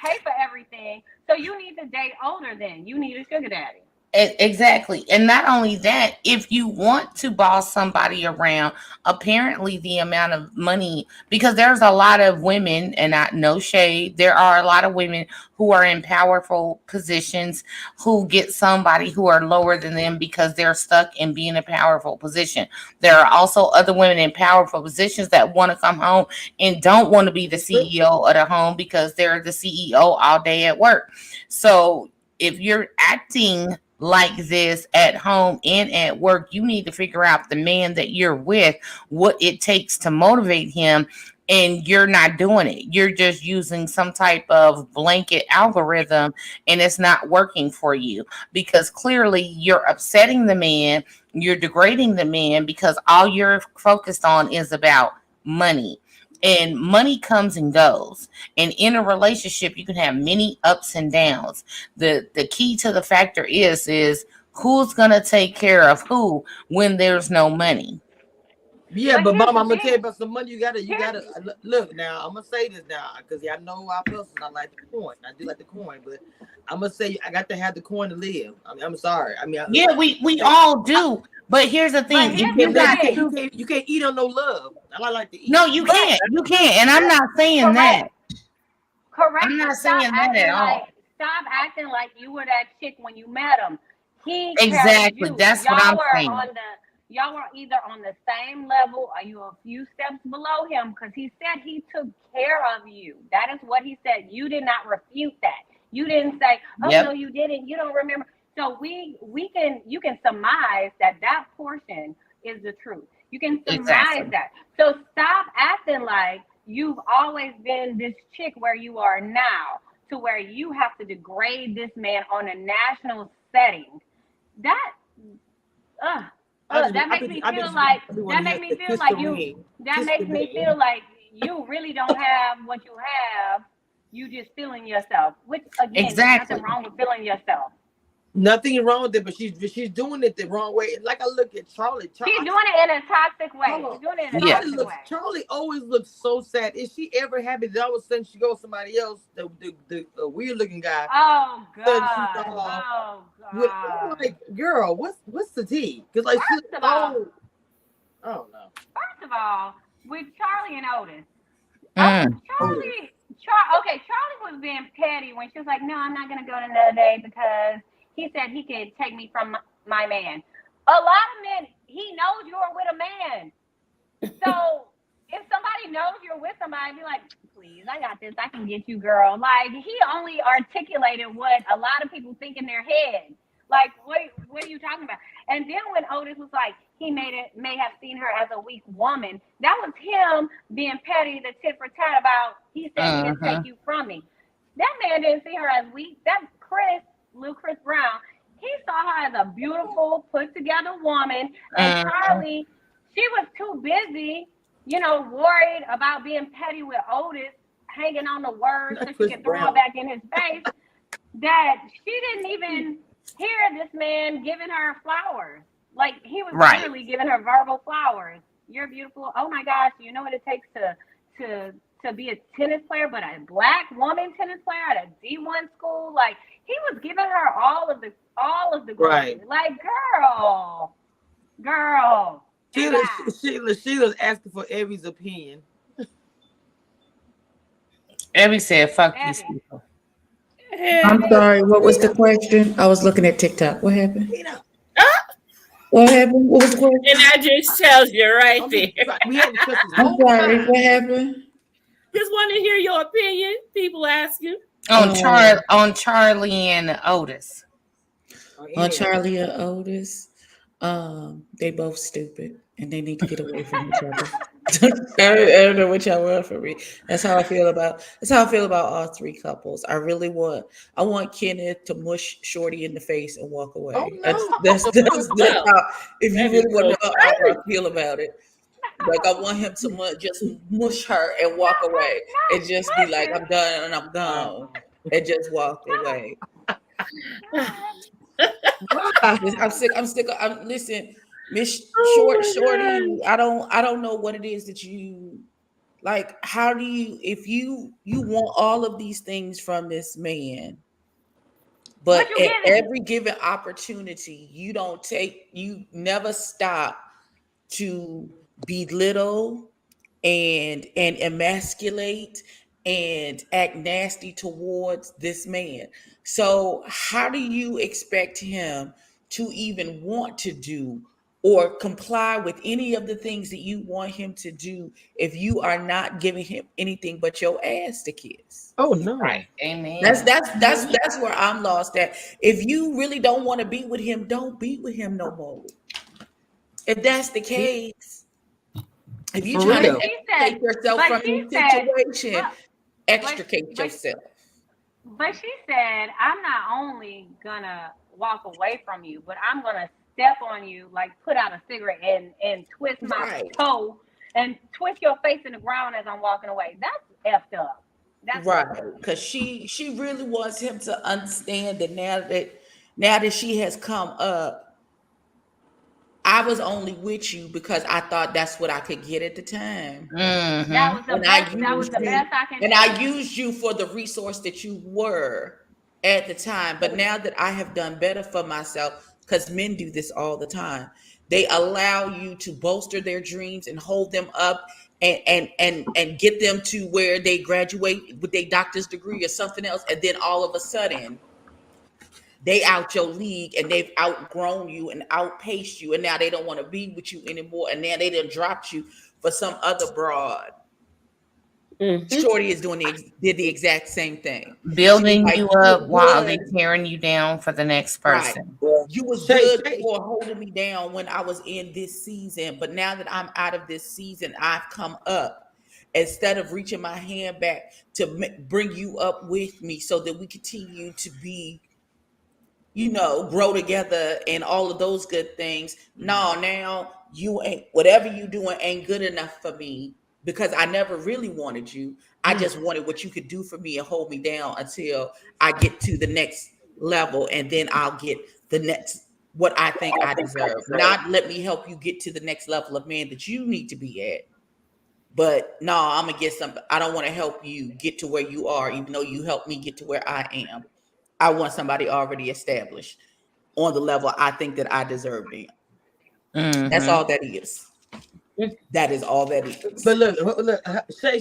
pay for everything. So you need to date older then. You need a sugar daddy. Exactly. And not only that, if you want to boss somebody around, apparently the amount of money, because there's a lot of women, and no shade, there are a lot of women who are in powerful positions who get somebody who are lower than them because they're stuck in being in a powerful position. There are also other women in powerful positions that want to come home and don't want to be the CEO of the home because they're the CEO all day at work. So if you're acting like this at home and at work, you need to figure out the man that you're with, what it takes to motivate him, and you're not doing it. You're just using some type of blanket algorithm and it's not working for you because clearly you're upsetting the man, you're degrading the man because all you're focused on is about money. And money comes and goes. And in a relationship, you can have many ups and downs. The key to the factor is who's going to take care of who when there's no money. Yeah, but Mom, I'm gonna tell you about some money. You gotta look now. I'm gonna say this now because y'all know our person. I like the coin. I do like the coin, but I'm gonna say I got to have the coin to live. I'm sorry. We all do. But here's the thing: you can't eat on no love. I like to eat. No, you can't. You can't. And I'm not saying that. Correct. I'm not saying that at all. Stop acting like you were that chick when you met him. He exactly. That's what I'm saying. Y'all were either on the same level or you were a few steps below him because he said he took care of you. That is what he said. You did not refute that. You didn't say, no, you didn't. You don't remember. So you can surmise that portion is the truth. You can surmise that. So stop acting like you've always been this chick where you are now. to where you have to degrade this man on a national setting. That makes me feel like you really don't have what you have. You just feeling yourself, which again, there's nothing wrong with feeling yourself. Nothing wrong with it, but she's doing it the wrong way. Like I look at Charlie. She's doing it in a toxic way. She's doing it in a toxic way. Charlie always looks so sad. Is she ever happy that all of a sudden she goes somebody else, the weird looking guy? Oh God! I'm like, girl, what's the tea? Because like, first of all, I don't know. First of all, with Charlie and Otis, Charlie was being petty when she was like, "No, I'm not gonna go to another day because he said he could take me from my man." A lot of men, he knows you're with a man. So if somebody knows you're with somebody, be like, "Please, I got this. I can get you, girl." Like, he only articulated what a lot of people think in their head. Like, what are you talking about? And then when Otis was like, he may have seen her as a weak woman, that was him being petty, the tit for tat about, he said he can take you from me. That man didn't see her as weak. That's Lil Chris Brown. He saw her as a beautiful, put together woman. And Charlie, she was too busy, worried about being petty with Otis, hanging on the words so she could throw it back in his face, that she didn't even hear this man giving her flowers. Like, he was literally giving her verbal flowers. You're beautiful. Oh my gosh, you know what it takes to be a tennis player, but a black woman tennis player at a D1 school? Like, he was giving her all of the glory. Right. Like, girl. Sheila's asking for Evie's opinion. Evie said, "Fuck these people." I'm sorry. What was the question? I was looking at TikTok. What happened? What happened? What was the question? And that just tells you right there. I'm sorry. What happened? Just want to hear your opinion. People asking on Charlie and Otis. On Charlie and Otis, they both stupid and they need to get away from each other. I don't know what y'all want from me. That's how I feel about all three couples. I want Kenneth to mush Shorty in the face and walk away. Oh, no. That's how, if you really want to know how I feel about it. Like, I want him to just mush her and walk away and just be like, "I'm done and I'm gone," and just walk away. I'm sick. Listen, Miss Shorty. I don't know what it is that you like. How do you, if you want all of these things from this man, but at every given opportunity, you never stop to belittle and emasculate and act nasty towards this man. So how do you expect him to even want to do or comply with any of the things that you want him to do if you are not giving him anything but your ass to kiss? Oh no. Right. Amen. That's where I'm lost at. If you really don't want to be with him, don't be with him no more. If that's the case, if you try to take yourself from the situation, extricate yourself. But she said, "I'm not only gonna walk away from you, but I'm gonna step on you, like put out a cigarette and twist my toe and twist your face in the ground as I'm walking away." That's effed up. That's right, because she really wants him to understand that now that she has come up, I was only with you because I thought that's what I could get at the time. Mm-hmm. That was the best I can do. And I used you for the resource that you were at the time. But now that I have done better for myself, because men do this all the time, they allow you to bolster their dreams and hold them up and get them to where they graduate with their doctor's degree or something else. And then all of a sudden, they out your league and they've outgrown you and outpaced you, and now they don't want to be with you anymore, and now they done dropped you for some other broad. Mm-hmm. Shorty did the exact same thing, building you up while they tearing you down for the next person. Right. You was good for holding me down when I was in this season, but now that I'm out of this season, I've come up, instead of reaching my hand back to bring you up with me so that we continue to be, grow together and all of those good things. No, now you ain't, whatever you doing ain't good enough for me because I never really wanted you. I just wanted what you could do for me and hold me down until I get to the next level, and then I'll get the next what I think I deserve. Not let me help you get to the next level of man that you need to be at. But no, I'm gonna get something. I don't want to help you get to where you are, even though you helped me get to where I am. I want somebody already established on the level I think that I deserve them. That's all that is. That is all that is. But look, Shay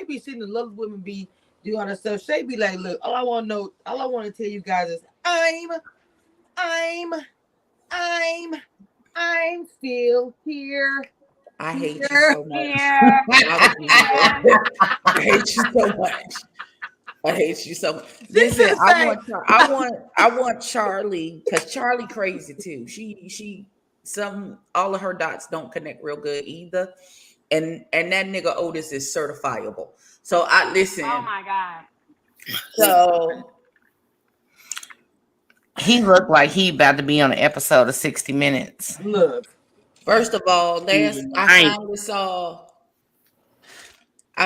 be seeing the little women be doing all that stuff. Shay be like, look, all I want to tell you guys is I'm still here. I hate you so much. I hate you so much. I hate you so much. Listen, I want Charlie, because Charlie crazy too. She all of her dots don't connect real good either. And that nigga Otis is certifiable. So I listen. Oh my God. So he looked like he about to be on an episode of 60 Minutes. Look. First of all, I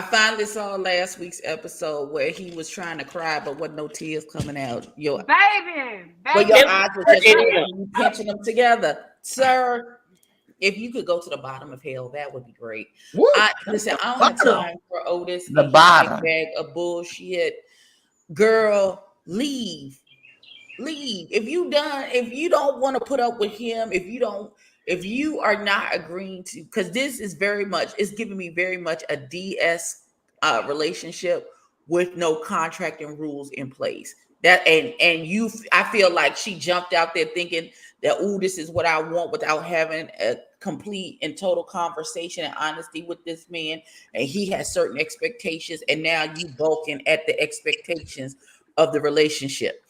finally saw last week's episode where he was trying to cry, but wasn't no tears coming out. Baby. Your eyes were just you pinching them together, sir. If you could go to the bottom of hell, that would be great. Listen, I don't have time for Otis. The bottom bag of bullshit, girl. Leave. If you don't want to put up with him, if you are not agreeing to, because this is it's giving me very much a DS relationship with no contract and rules in place. I feel like she jumped out there thinking that, this is what I want, without having a complete and total conversation and honesty with this man. And he has certain expectations, and now you balking at the expectations of the relationship.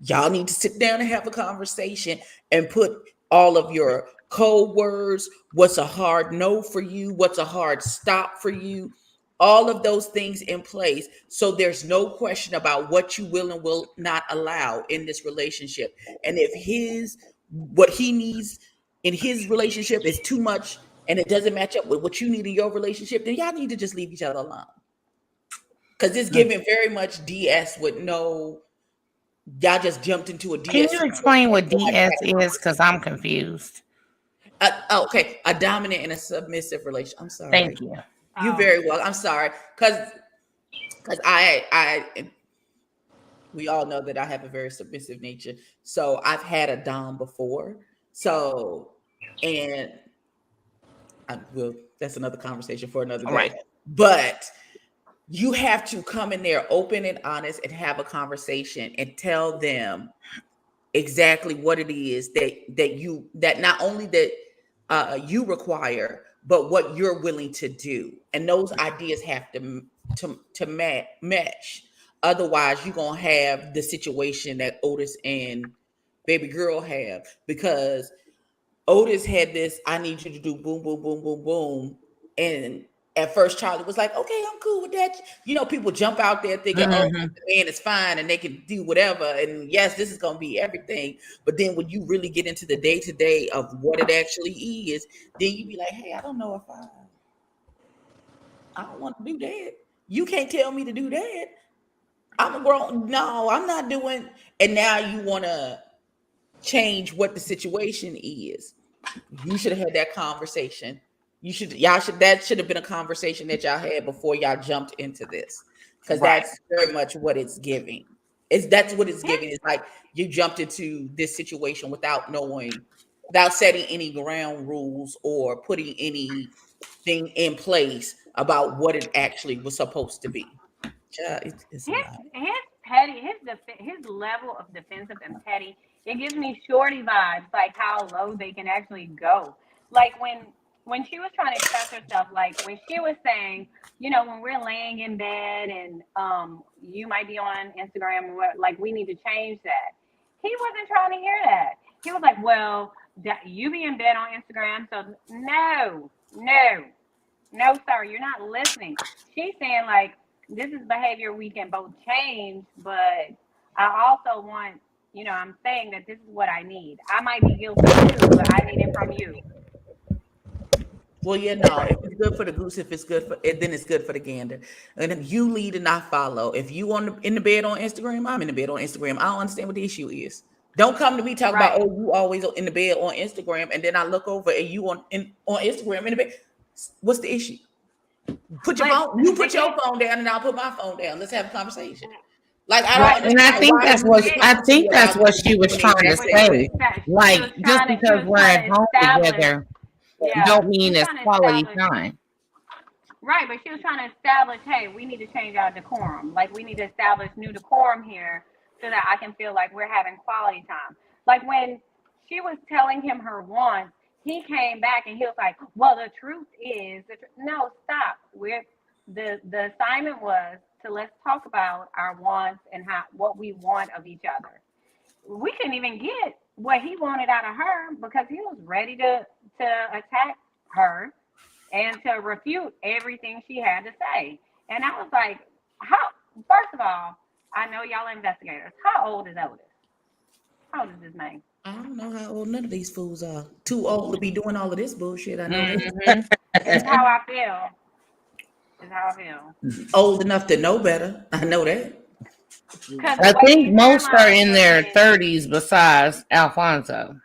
Y'all need to sit down and have a conversation and put all of your code words, what's a hard no for you, what's a hard stop for you, all of those things in place, so there's no question about what you will and will not allow in this relationship. And if what he needs in his relationship is too much and it doesn't match up with what you need in your relationship, then y'all need to just leave each other alone, because it's giving very much DS with no. Y'all just jumped into a DS. Can you explain what DS is? Because I'm confused. Okay, a dominant and a submissive relation. I'm sorry. Thank you. You very well. I'm sorry, because we all know that I have a very submissive nature. So I've had a dom before. So, and that's another conversation for another day. Right. But you have to come in there open and honest and have a conversation and tell them exactly what it is that not only that you require, but what you're willing to do. And those ideas have to match. Otherwise, you're going to have the situation that Otis and baby girl have, because Otis had this, I need you to do boom, boom, boom, boom, boom. And at first, Charlie was like, okay, I'm cool with that. People jump out there thinking, oh, the man is fine and they can do whatever. And yes, this is going to be everything. But then when you really get into the day-to-day of what it actually is, then you be like, hey, I don't know if I don't want to do that. You can't tell me to do that. I'm a grown. No, I'm not doing. And now you want to change what the situation is. You should have had that conversation. That should have been a conversation that y'all had before y'all jumped into this, because that's very much what it's giving. That's what it's giving. It's like you jumped into this situation without setting any ground rules or putting anything in place about what it actually was supposed to be. His level of defensive and petty, it gives me Shorty vibes, like how low they can actually go. Like when she was trying to express herself, like when she was saying, when we're laying in bed and you might be on Instagram, like we need to change that. He wasn't trying to hear that. He was like, well, you be in bed on Instagram, so no. No, sir, you're not listening. She's saying like this is behavior we can both change, but I also want, I'm saying that this is what I need. I might be guilty too, but I need it from you. Well, yeah, no. If it's good for the goose, if it's good for it, then it's good for the gander. And if you lead and I follow. If you in the bed on Instagram, I'm in the bed on Instagram. I don't understand what the issue is. Don't come to me talking about, oh, you always in the bed on Instagram, and then I look over and you on Instagram in the bed. What's the issue? Put your phone. You put your phone down, and I'll put my phone down. Let's have a conversation. Like I don't. And I think that's what she was trying to say. Like just because we're at home together, don't mean it's quality time. Right, but she was trying to establish, hey, we need to change our decorum. Like we need to establish new decorum here so that I can feel like we're having quality time. Like when she was telling him her wants, he came back and he was like, well, the truth is, no, stop. The assignment was to let's talk about our wants and what we want of each other. We couldn't even get what he wanted out of her because he was ready to attack her and to refute everything she had to say. And I was like, first of all, I know y'all investigators. How old is Otis? How old is this man? I don't know how old none of these fools are. Too old to be doing all of this bullshit. I know. It's how I feel. Old enough to know better. I know that. I think most are in their 30s besides Alfonso.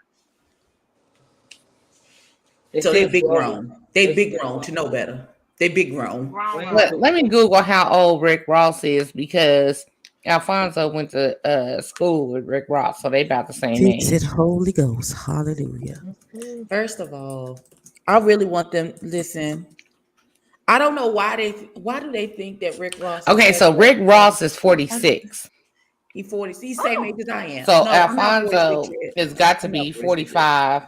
So they're big grown. They big grown to know better. They big grown. Let me Google how old Rick Ross is because Alfonso went to school with Rick Ross, so they about the same age. Fix it, Holy Ghost, hallelujah. First of all, I really want them. Listen, I don't know why do they think that Rick Ross? Okay, so Rick Ross is 46. He's 40. He's the same age as I am. So Alfonso has got to be 45,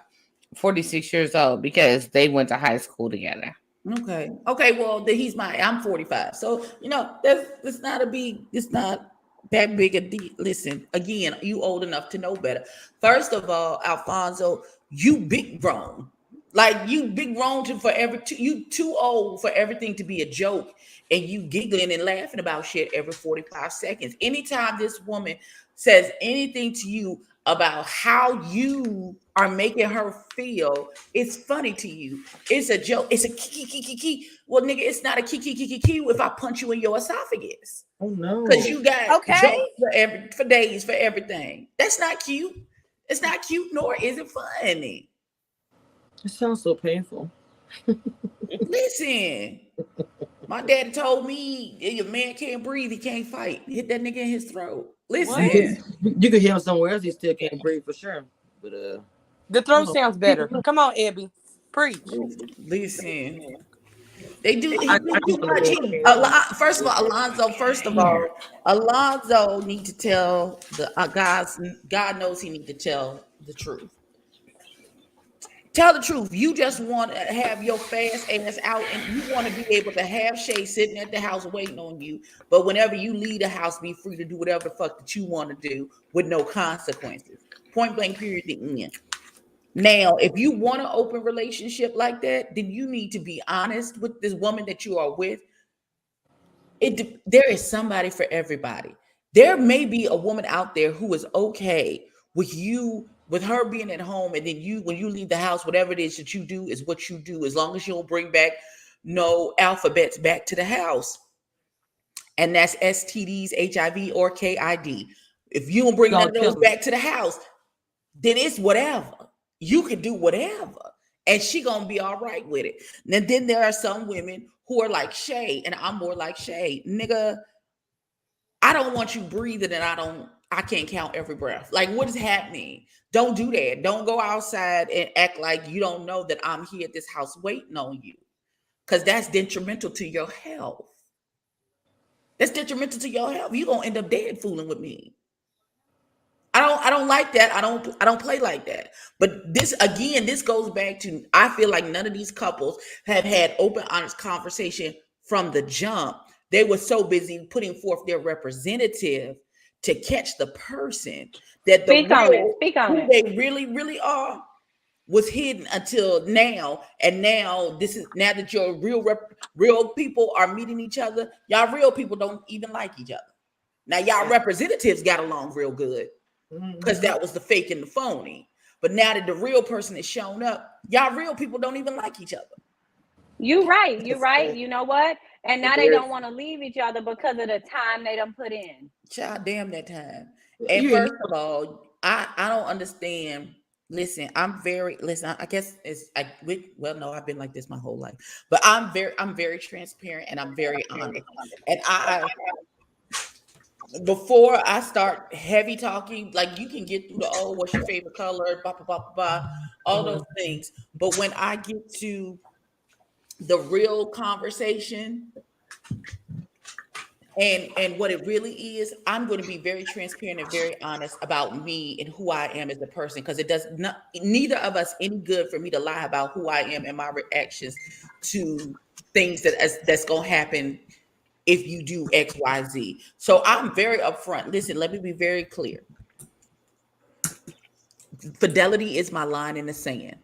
46 years old because they went to high school together. Okay. Well, I'm 45. So it's not that big a deal. Listen, again, you old enough to know better. First of all, Alfonso, you big grown. Like you big grown you too old for everything to be a joke and you giggling and laughing about shit every 45 seconds. Anytime this woman says anything to you about how you are making her feel, it's funny to you. It's a joke. It's a kiki. Well, nigga, it's not a kiki if I punch you in your esophagus. Oh no. Because you got jokes for days for everything. That's not cute. It's not cute, nor is it funny. It sounds so painful. Listen, my daddy told me if a man can't breathe, he can't fight. Hit that nigga in his throat. Listen, you could hear him somewhere else. He still can't breathe for sure. But the throat sounds better. Come on, Abby, preach. Listen, they do. First of all, Alonzo need to tell the God knows he need to tell the truth. Tell the truth. You just want to have your fast ass out and you want to be able to have Shay sitting at the house waiting on you. But whenever you leave the house, be free to do whatever the fuck that you want to do with no consequences. Point blank, period, the end. Now, if you want an open relationship like that, then you need to be honest with this woman that you are with. There is somebody for everybody. There may be a woman out there who is okay with you, with her being at home, and then when you leave the house, whatever it is that you do is what you do, as long as you don't bring back no alphabets back to the house. And that's STDs, HIV, or KID. If you don't bring none of those back to the house, then it's whatever. You can do whatever. And she gonna be all right with it. And then there are some women who are like Shay, and I'm more like Shay. Nigga, I don't want you breathing and I can't count every breath. Like, what is happening? Don't do that. Don't go outside and act like you don't know that I'm here at this house waiting on you. Because that's detrimental to your health. That's detrimental to your health. You're gonna end up dead fooling with me. I don't like that. I don't play like that. But this goes back to, I feel like none of these couples have had open, honest conversation from the jump. They were so busy putting forth their representative to catch the person that speak on it. They really, really are. was hidden until now, and now that your real people are meeting each other. Y'all real people don't even like each other. Now y'all representatives got along real good because that was the fake and the phony. But now that the real person has shown up, y'all real people don't even like each other. You're right. You know what? And now they don't want to leave each other because of the time they done put in. Child, damn that time. And first of all, I don't understand. Listen, I guess no, I've been like this my whole life. But I'm very transparent and I'm very honest. And before I start heavy talking, like you can get through the what's your favorite color, blah, blah, blah, blah, all those things. But when I get to the real conversation and what it really is, I'm going to be very transparent and very honest about me and who I am as a person, because it does not neither of us any good for me to lie about who I am and my reactions to things that's going to happen if you do X, Y, Z. So I'm very upfront. Listen, let me be very clear. Fidelity is my line in the sand.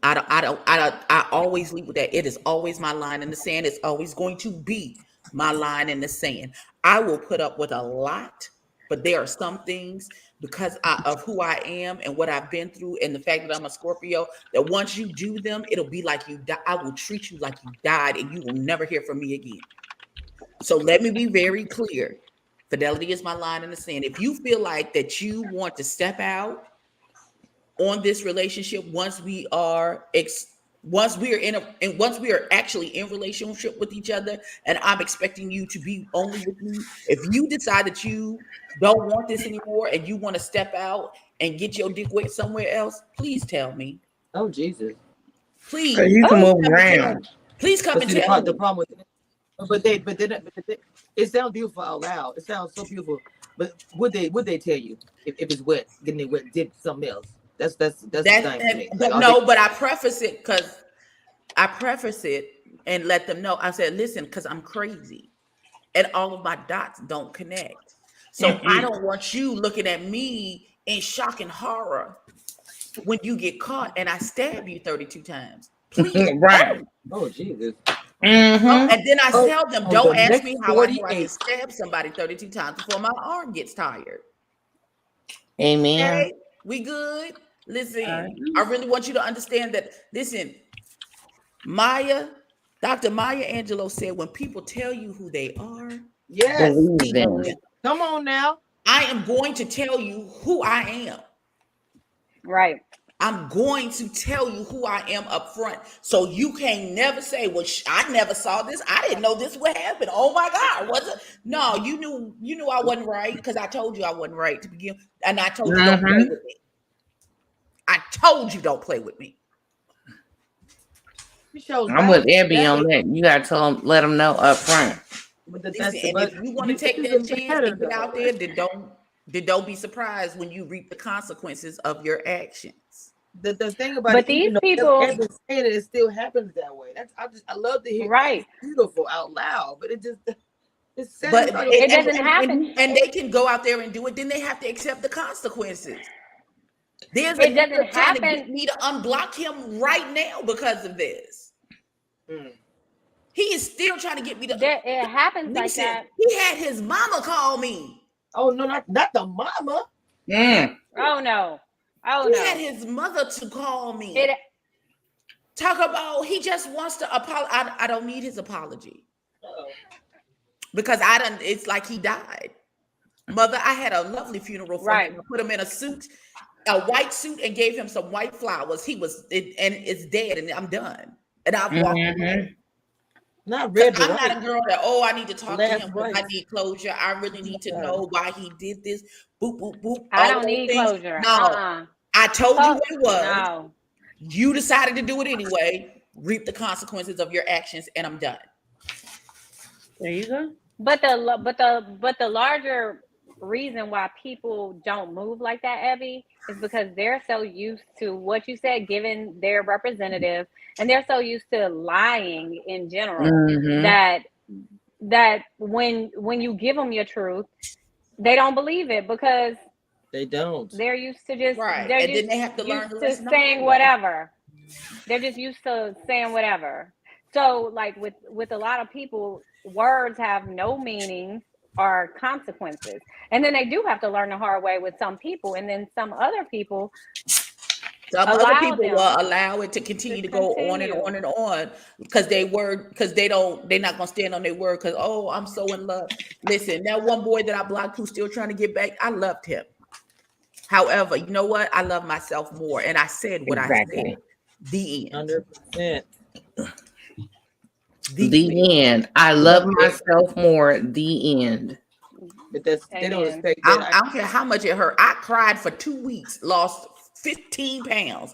I always leave with that. It is always my line in the sand. It's always going to be my line in the sand. I will put up with a lot, but there are some things because of who I am and what I've been through and the fact that I'm a Scorpio, that once you do them, it'll be like you die. I will treat you like you died and you will never hear from me again. So let me be very clear. Fidelity is my line in the sand. If you feel like that you want to step out on this relationship, once we are actually in relationship with each other, and I'm expecting you to be only with me, if you decide that you don't want this anymore and you want to step out and get your dick wet somewhere else, please tell me. Oh Jesus! Please, you can move around. Please come and tell me. The problem with it, but they, it sounds beautiful out loud. It sounds so beautiful. But would they tell you if it's wet, getting it wet, did something else? That's the thing. But I preface it and let them know. I said, listen, because I'm crazy and all of my dots don't connect. So I don't want you looking at me in shock and horror when you get caught and I stab you 32 times. Please. Right. Oh, Jesus. Mm-hmm. And then I tell them, don't ask me how I can stab somebody 32 times before my arm gets tired. Amen. Okay? We good? Listen, I really want you to understand that. Listen, Dr. Maya Angelou said, when people tell you who they are, yes, come on now. I am going to tell you who I am. Right. I'm going to tell you who I am up front. So you can't never say, well, I never saw this. I didn't know this would happen. Oh my God. Was it? No, you knew I wasn't right because I told you I wasn't right to begin. And I told you don't play with me. I told you don't play with me. I'm with Abby on that. You gotta let them know up front. If you want to take that chance and get out there, then don't be surprised when you reap the consequences of your actions. The thing about but these people saying it still happens that way. I love to hear right. It's beautiful out loud, but it doesn't happen. And they can go out there and do it, then they have to accept the consequences. It doesn't happen. To get me to unblock him right now because of this. He is still trying to get me to. It happens like that. He had his mama call me. Oh no, not the mama. Oh no. He had his mother to call me. Talk about he just wants to apologize. I don't need his apology. Because it's like he died. Mother, I had a lovely funeral for him. I put him in a white suit, and gave him some white flowers. And it's dead, and I'm done. And I've walked away. Not red. I'm not a girl that, I need to talk to him. I need closure. I really need to know why he did this. Boop, boop, boop. I don't need closure. No. I told you what it was. No. You decided to do it anyway. Reap the consequences of your actions, and I'm done. There you go. But the larger reason why people don't move like that, Abby, is because they're so used to what you said, giving their representative, and they're so used to lying in general that when you give them your truth, they don't believe it because They don't. They're used to just Right. they're And just then they have to learn used the to lesson the saying hard way. whatever. They're just used to saying whatever. So like with a lot of people, words have no meaning or consequences. And then they do have to learn the hard way with some people, and then some other people Some other allow people them will allow it to continue to go on and continue. on and on because they're not gonna stand on their word because I'm so in love. Listen, that one boy that I blocked who's still trying to get back, I loved him. However, you know what? I love myself more, and I said what I said. The end. 100%. The end. I love myself more. The end. But they don't Amen. expect I that. don't care how much it hurt. I cried for 2 weeks, lost 15 pounds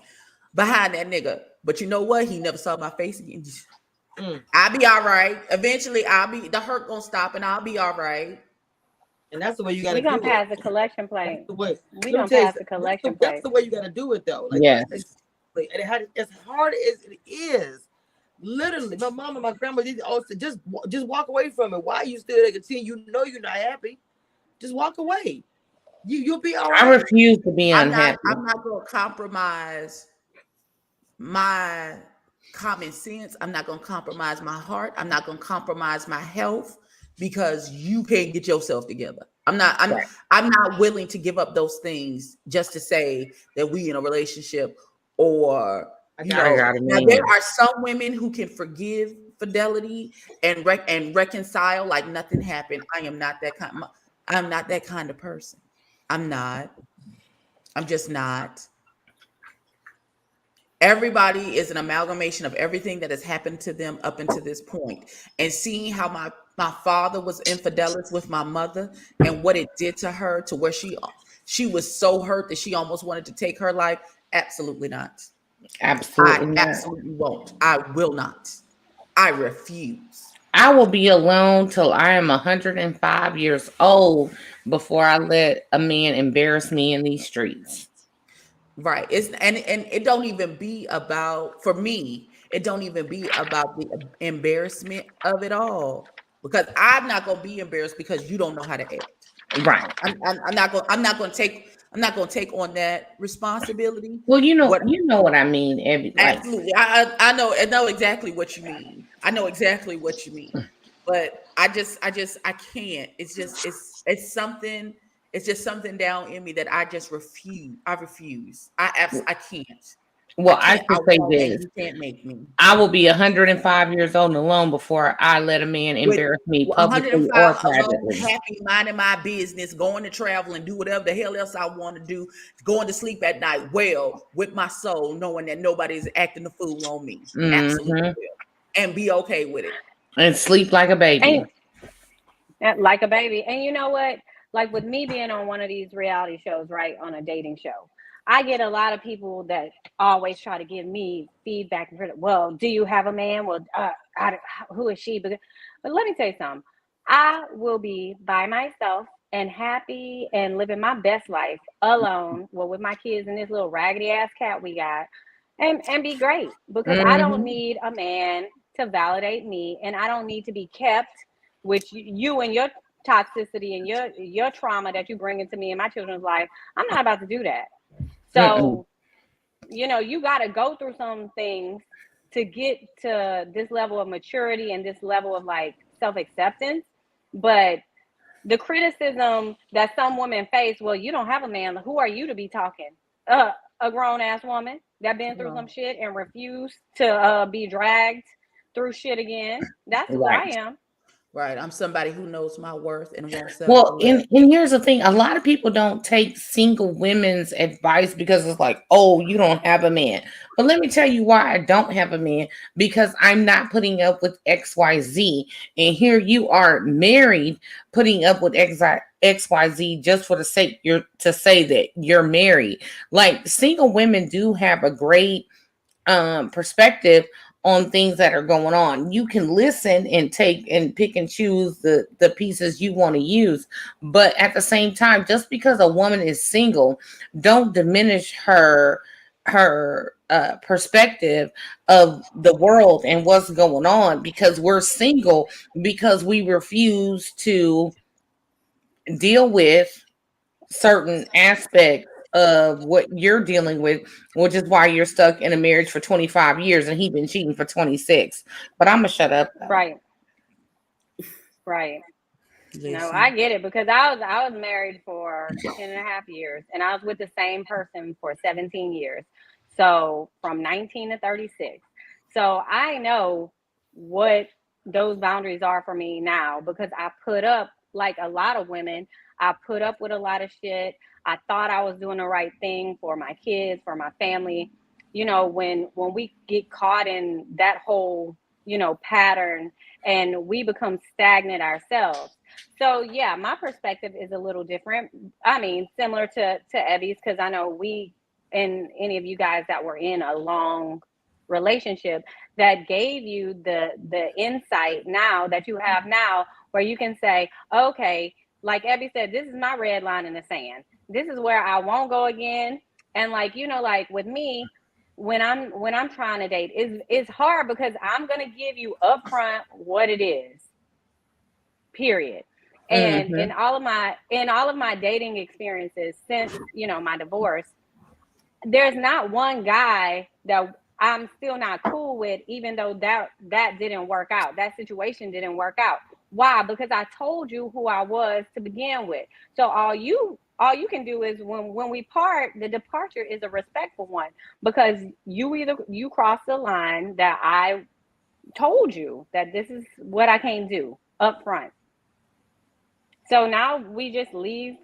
behind that nigga. But you know what? He never saw my face again. I'll be all right. Eventually, the hurt gonna stop, and I'll be all right. And that's the way you gotta We're do gonna it. pass the collection plate. That's the way. We're Let me gonna tell you pass the something. collection That's plate. the way you gotta do it though. Like, Yes. and as hard as it is, literally, my mom and my grandma did also just walk away from it. Why are you still there? Continue. You know you're not happy. Just walk away. You'll be all right. I refuse to be unhappy. I'm not gonna compromise my common sense. I'm not gonna compromise my heart. I'm not gonna compromise my health because you can't get yourself together. I'm not willing to give up those things just to say that we in a relationship or now there are some women who can forgive fidelity and reconcile like nothing happened. I am not that kind. I'm not that kind of person. I'm not. I'm just not. Everybody is an amalgamation of everything that has happened to them up until this point. And seeing how my father was infidelous with my mother and what it did to her to where she was so hurt that she almost wanted to take her life. Absolutely not. Absolutely not. Absolutely won't. I will not. I refuse. I will be alone till I am 105 years old before I let a man embarrass me in these streets. Right. And it don't even be about, for me, it don't even be about the embarrassment of it all. Because I'm not gonna be embarrassed because you don't know how to act. Right. I'm not gonna take on that responsibility. Well, you know what I mean, Abby. Like, absolutely. I know exactly what you mean. I know exactly what you mean. But I can't. It's something. It's just something down in me that I just refuse. I refuse. I can't. Well, I can say this. You can't make me. I will be 105 years old and alone before I let a man embarrass me publicly or privately. Happy, minding my business, going to travel and do whatever the hell else I want to do, going to sleep at night well with my soul, knowing that nobody's acting the fool on me. Absolutely will. And be okay with it. And sleep like a baby. Like a baby. And you know what? Like with me being on one of these reality shows, right, on a dating show, I get a lot of people that always try to give me feedback. Well, do you have a man? Well, who is she? But let me tell you something. I will be by myself and happy and living my best life alone, well, with my kids and this little raggedy ass cat we got, and be great because I don't need a man to validate me, and I don't need to be kept, which you and your toxicity and your trauma that you bring into me and my children's life. I'm not about to do that. So, you got to go through some things to get to this level of maturity and this level of like self-acceptance. But the criticism that some women face, well, you don't have a man. Who are you to be talking? A grown ass woman that been through some shit and refused to be dragged through shit again. That's who I am. Right. I'm somebody who knows my worth and won't settle. Well, and here's the thing. A lot of people don't take single women's advice because it's like, oh, you don't have a man. But let me tell you why I don't have a man. Because I'm not putting up with XYZ. And here you are married, putting up with XYZ just for the sake to say that you're married. Like, single women do have a great perspective on things that are going on. You can listen and take and pick and choose the pieces you want to use. But at the same time, just because a woman is single, don't diminish her perspective of the world and what's going on, because we're single because we refuse to deal with certain aspects of what you're dealing with, which is why you're stuck in a marriage for 25 years and he's been cheating for 26. But I'm gonna shut up. Right. No, I get it, because I was married for 10 and a half years, and I was with the same person for 17 years. So from 19 to 36. So I know what those boundaries are for me now, because I put up, like a lot of women, I put up with a lot of shit. I thought I was doing the right thing for my kids, for my family. You know, when we get caught in that whole, you know, pattern, and we become stagnant ourselves. So yeah, my perspective is a little different. I mean, similar to Ebby's, because I know we, and any of you guys that were in a long relationship, that gave you the insight now that you have now, where you can say, okay, like Ebby said, this is my red line in the sand. This is where I won't go again. And like, you know, like with me, when I'm trying to date, it's hard, because I'm gonna give you upfront what it is. Period. And in all of my dating experiences since, you know, my divorce, there's not one guy that I'm still not cool with, even though that didn't work out. That situation didn't work out. Why? Because I told you who I was to begin with. So all you can do is when we part, the departure is a respectful one, because you crossed the line that I told you that this is what I can't do up front. So now we just leave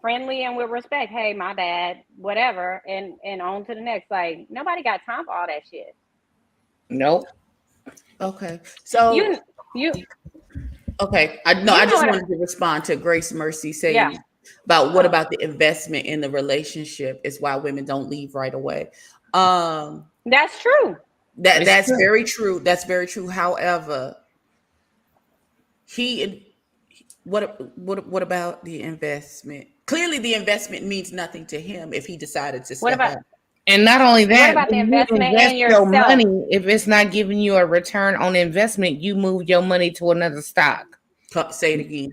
friendly and with respect. Hey, my bad, whatever, and on to the next. Like, nobody got time for all that shit. Nope. Okay. So you okay. I just wanted to respond to Grace Mercy saying about what about the investment in the relationship is why women don't leave right away. That's true. That's true. Very true. That's very true. However, what about the investment? Clearly, the investment means nothing to him if he decided to step out. And not only that, what about the investment in your yourself? money, if it's not giving you a return on investment, you move your money to another stock. Say it again.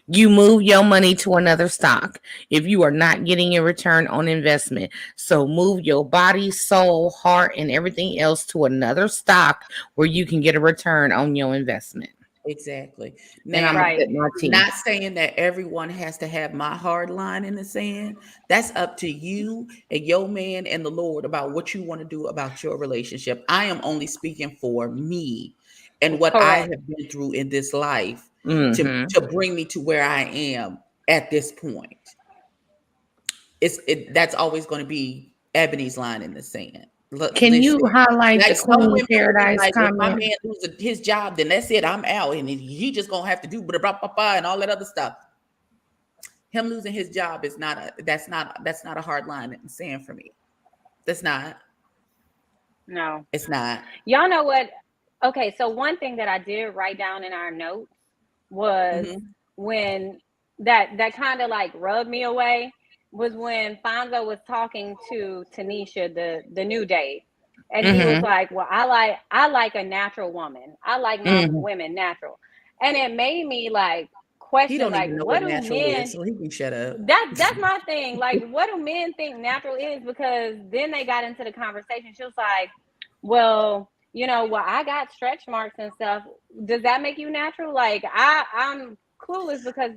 You move your money to another stock if you are not getting a return on investment. So move your body, soul, heart, and everything else to another stock where you can get a return on your investment. Exactly. Now, not saying that everyone has to have my hard line in the sand. That's up to you and your man and the Lord about what you want to do about your relationship. I am only speaking for me and what I have been through in this life to bring me to where I am at this point. That's always going to be Ebony's line in the sand. Look, can you highlight like the Queen Paradise like, comment? If my man loses his job, then that's it. I'm out, and he just gonna have to do blah, blah, blah, and all that other stuff. Him losing his job is that's not a hard line in the sand for me. That's not. No, it's not. Y'all know what? Okay, so one thing that I did write down in our notes was when that kind of like rubbed me away. Was when Fonzo was talking to Tanisha, the new date, and he was like, "Well, I like a natural woman. I like my women natural," and it made me like question, he don't like, even know what what do natural men? Is, so he can shut up. That's my thing. Like, what do men think natural is? Because then they got into the conversation. She was like, "Well, you know, I got stretch marks and stuff. Does that make you natural?" Like, I'm clueless because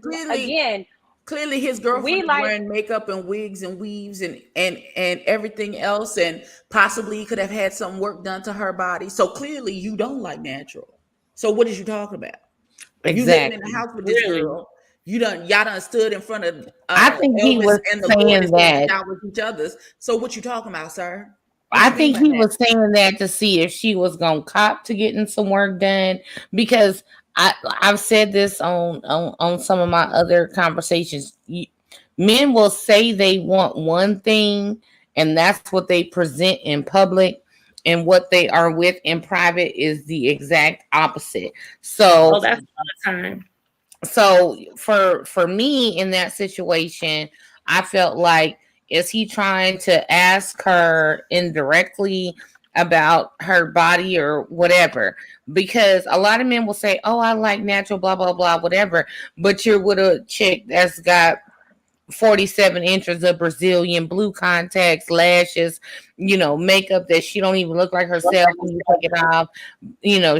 Clearly, his girlfriend is wearing makeup and wigs and weaves and everything else, and possibly could have had some work done to her body. So clearly, you don't like natural. So what is you talking about? Exactly. You living in the house with this girl. Y'all done stood in front of. I think Elvis he was and the saying that y'all with each other's. So what you talking about, sir? I think he was saying that to see if she was gonna cop to getting some work done, because I've said this on some of my other conversations. Men will say they want one thing, and that's what they present in public, and what they are with in private is the exact opposite. So that's all the time. So for me in that situation, I felt like, is he trying to ask her indirectly about her body or whatever? Because a lot of men will say, "Oh, I like natural, blah blah blah, whatever," but you're with a chick that's got 47 inches of Brazilian blue contacts, lashes, makeup that she don't even look like herself when you take it off.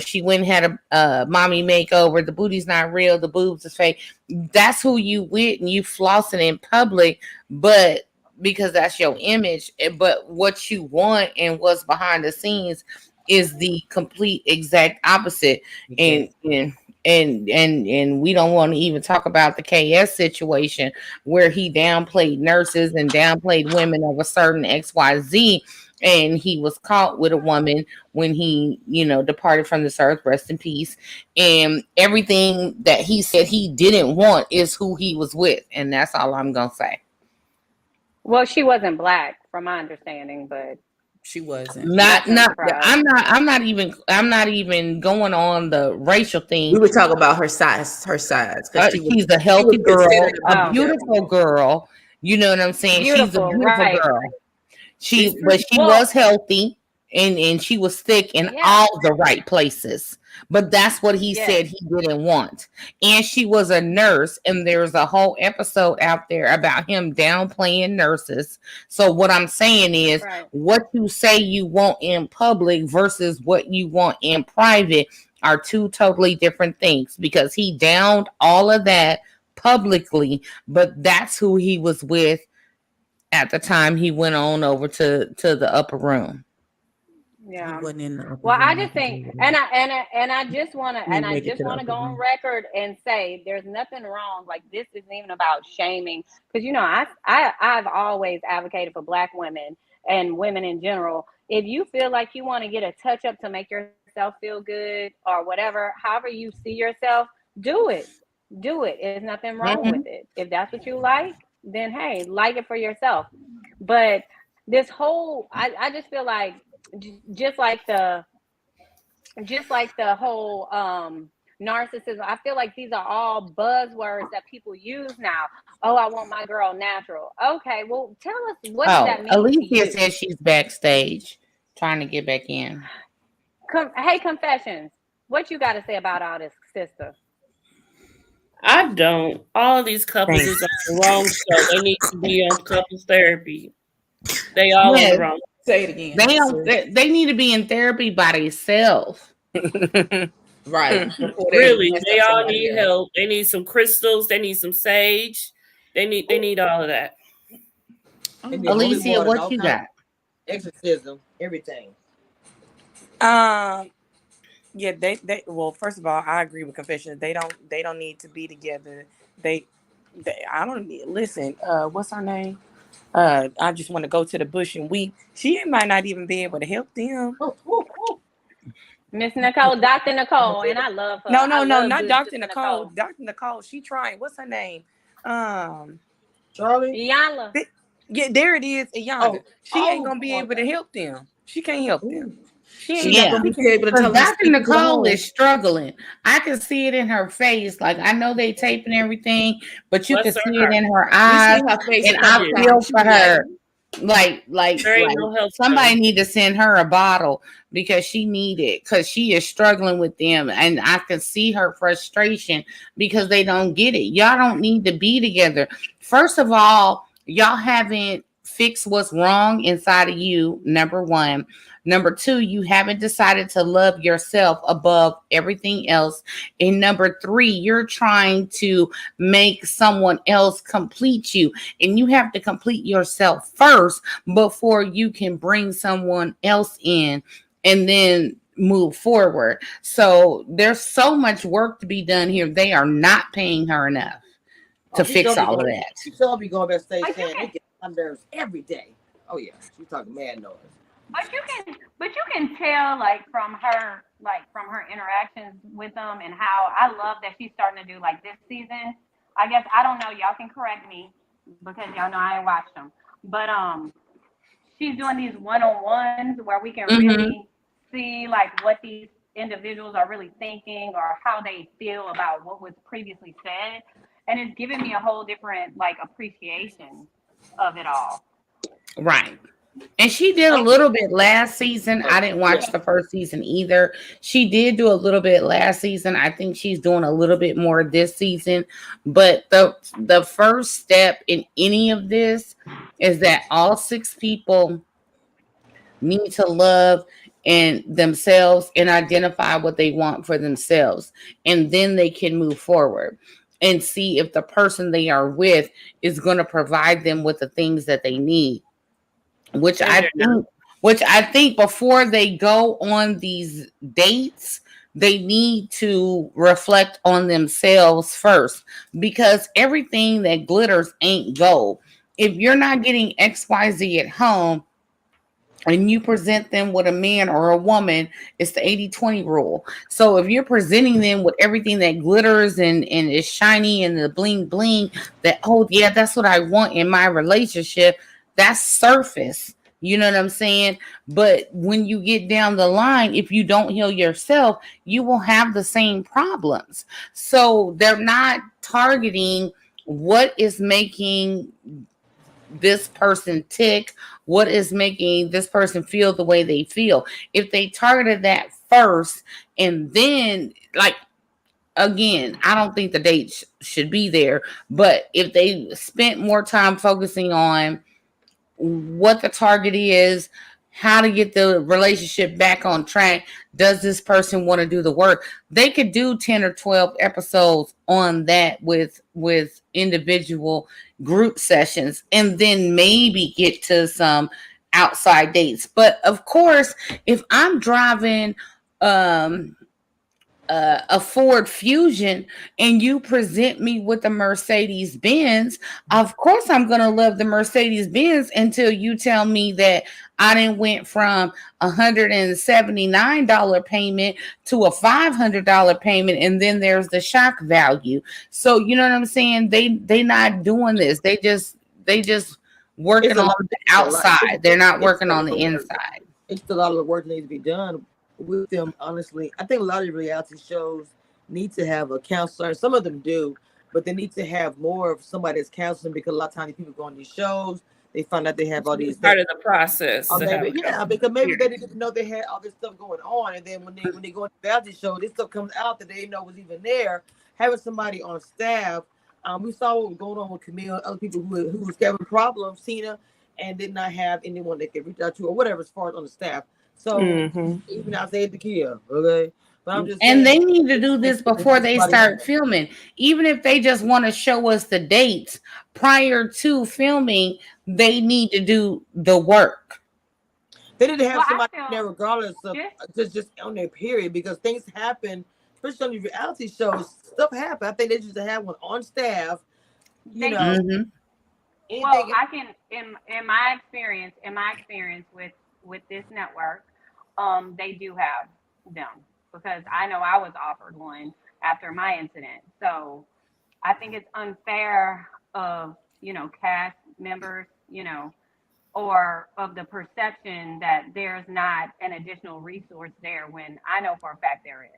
She went and had a mommy makeover. The booty's not real. The boobs is fake. That's who you with, and you flossing in public, but because that's your image. But what you want and what's behind the scenes is the complete exact opposite. And we don't want to even talk about the KS situation where he downplayed nurses and downplayed women of a certain XYZ, and he was caught with a woman when he departed from this earth, rest in peace. And everything that he said he didn't want is who he was with, and that's all I'm gonna say. Well, she wasn't black from my understanding, but she wasn't. I'm not even going on the racial thing. We were talking about her size. She's a healthy girl, a beautiful girl. You know what I'm saying? She's a beautiful girl. She was healthy and she was thick in all the right places. But that's what he said he didn't want. And she was a nurse, and there's a whole episode out there about him downplaying nurses. So what I'm saying is what you say you want in public versus what you want in private are two totally different things, because he downed all of that publicly, but that's who he was with at the time he went on over to the upper room. Yeah. Well, I just think, and I just want to go on record and say there's nothing wrong. Like, this isn't even about shaming, because I've always advocated for Black women and women in general. If you feel like you want to get a touch up to make yourself feel good or whatever, however you see yourself, do it. There's nothing wrong with it. If that's what you like, then hey, like it for yourself. But this whole, I just feel like, just like the whole narcissism, I feel like these are all buzzwords that people use now. Oh, I want my girl natural. Okay, well, tell us, what does that mean? Alicia says she's backstage trying to get back in. Hey, Confessions, what you got to say about all this, sister? I don't. All these couples is on the wrong show. They need to be on couples therapy. They all on the wrong. Say it again. They need to be in therapy by themselves. Right. Really, they all need help. They need some crystals. They need some sage. They need all of that. Alicia, what you got? Exorcism, everything. Yeah, they well, first of all, I agree with Confession. They don't need to be together. I don't need, listen, what's her name? I just want to go to the bush and weep. She might not even be able to help them. Miss Nicole, Dr. Nicole, and I love her. No, not Dr. Nicole. Dr. Nicole, she trying. What's her name? Charlie? Iyanla. Yeah, there it is, Iyanla. She ain't gonna be able to help them. She can't help them. She's not gonna be able to tell Dr. Nicole is struggling. I can see it in her face. Like, I know they taping everything, but you can see it in her eyes. And I feel for her. Like somebody need to send her a bottle because she need it, because she is struggling with them, and I can see her frustration because they don't get it. Y'all don't need to be together. First of all, y'all haven't fixed what's wrong inside of you, number one. Number two, you haven't decided to love yourself above everything else. And number three, you're trying to make someone else complete you. And you have to complete yourself first before you can bring someone else in and then move forward. So there's so much work to be done here. They are not paying her enough to fix all of that. She'll be going backstage saying they get on nerves every day. Oh yeah, she's talking mad noise. But you can tell, like, from her interactions with them, and how I love that she's starting to do, like, this season. I guess, I don't know, y'all can correct me because y'all know I ain't watched them. But she's doing these one-on-ones where we can really see, like, what these individuals are really thinking or how they feel about what was previously said. And it's giving me a whole different, like, appreciation of it all. Right. And she did a little bit last season. I didn't watch the first season either. She did do a little bit last season. I think she's doing a little bit more this season. But the first step in any of this is that all 6 people need to love and themselves and identify what they want for themselves. And then they can move forward and see if the person they are with is going to provide them with the things that they need. Which I think before they go on these dates, they need to reflect on themselves first, because everything that glitters ain't gold. If you're not getting XYZ at home and you present them with a man or a woman, it's the 80-20 rule. So if you're presenting them with everything that glitters and is shiny and the bling bling, that, oh yeah, that's what I want in my relationship, that's surface. You know what I'm saying? But when you get down the line, if you don't heal yourself, you will have the same problems. So they're not targeting what is making this person tick, what is making this person feel the way they feel. If they targeted that first, and then, like, again, I don't think the date should be there, but if they spent more time focusing on what the target is, how to get the relationship back on track, does this person want to do the work, they could do 10 or 12 episodes on that with individual group sessions, and then maybe get to some outside dates. But of course, if I'm driving a Ford Fusion and you present me with a Mercedes Benz, of course I'm going to love the Mercedes Benz until you tell me that I didn't went from $179 payment to a $500 payment, and then there's the shock value. So you know what I'm saying? They not doing this. They just working on the outside. They're not working on the inside. It's a lot of work that needs to be done with them. Honestly, I think a lot of reality shows need to have a counselor. Some of them do, but they need to have more of somebody that's counseling, because a lot of times people go on these shows, they find out they have all these part of the process. Because maybe they didn't know they had all this stuff going on, and then when they go on the reality show, this stuff comes out that they didn't know was even there. Having somebody on staff, we saw what was going on with Camille, other people who was having problems, Tina, and did not have anyone they could reach out to or whatever as far as on the staff. So even Isaiah Takia, okay. But I'm just and they need to do this before they start filming. Even if they just want to show us the dates prior to filming, they need to do the work. They need to have somebody there regardless of just on their period, because things happen, especially on the reality shows. Stuff happen. I think they just have one on staff. You know. Well, I can in my experience with this network, they do have them, because I know I was offered one after my incident. So I think it's unfair of, cast members, or of the perception that there's not an additional resource there, when I know for a fact there is.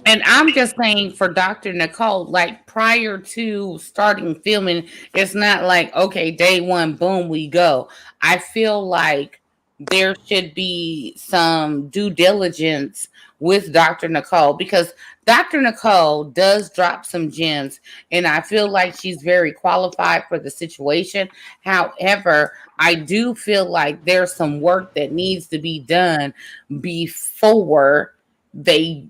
And I'm just saying, for Dr. Nicole, like, prior to starting filming, it's not like, okay, day one, boom, we go. I feel like there should be some due diligence with Dr. Nicole, because Dr. Nicole does drop some gems, and I feel like she's very qualified for the situation. However, I do feel like there's some work that needs to be done before they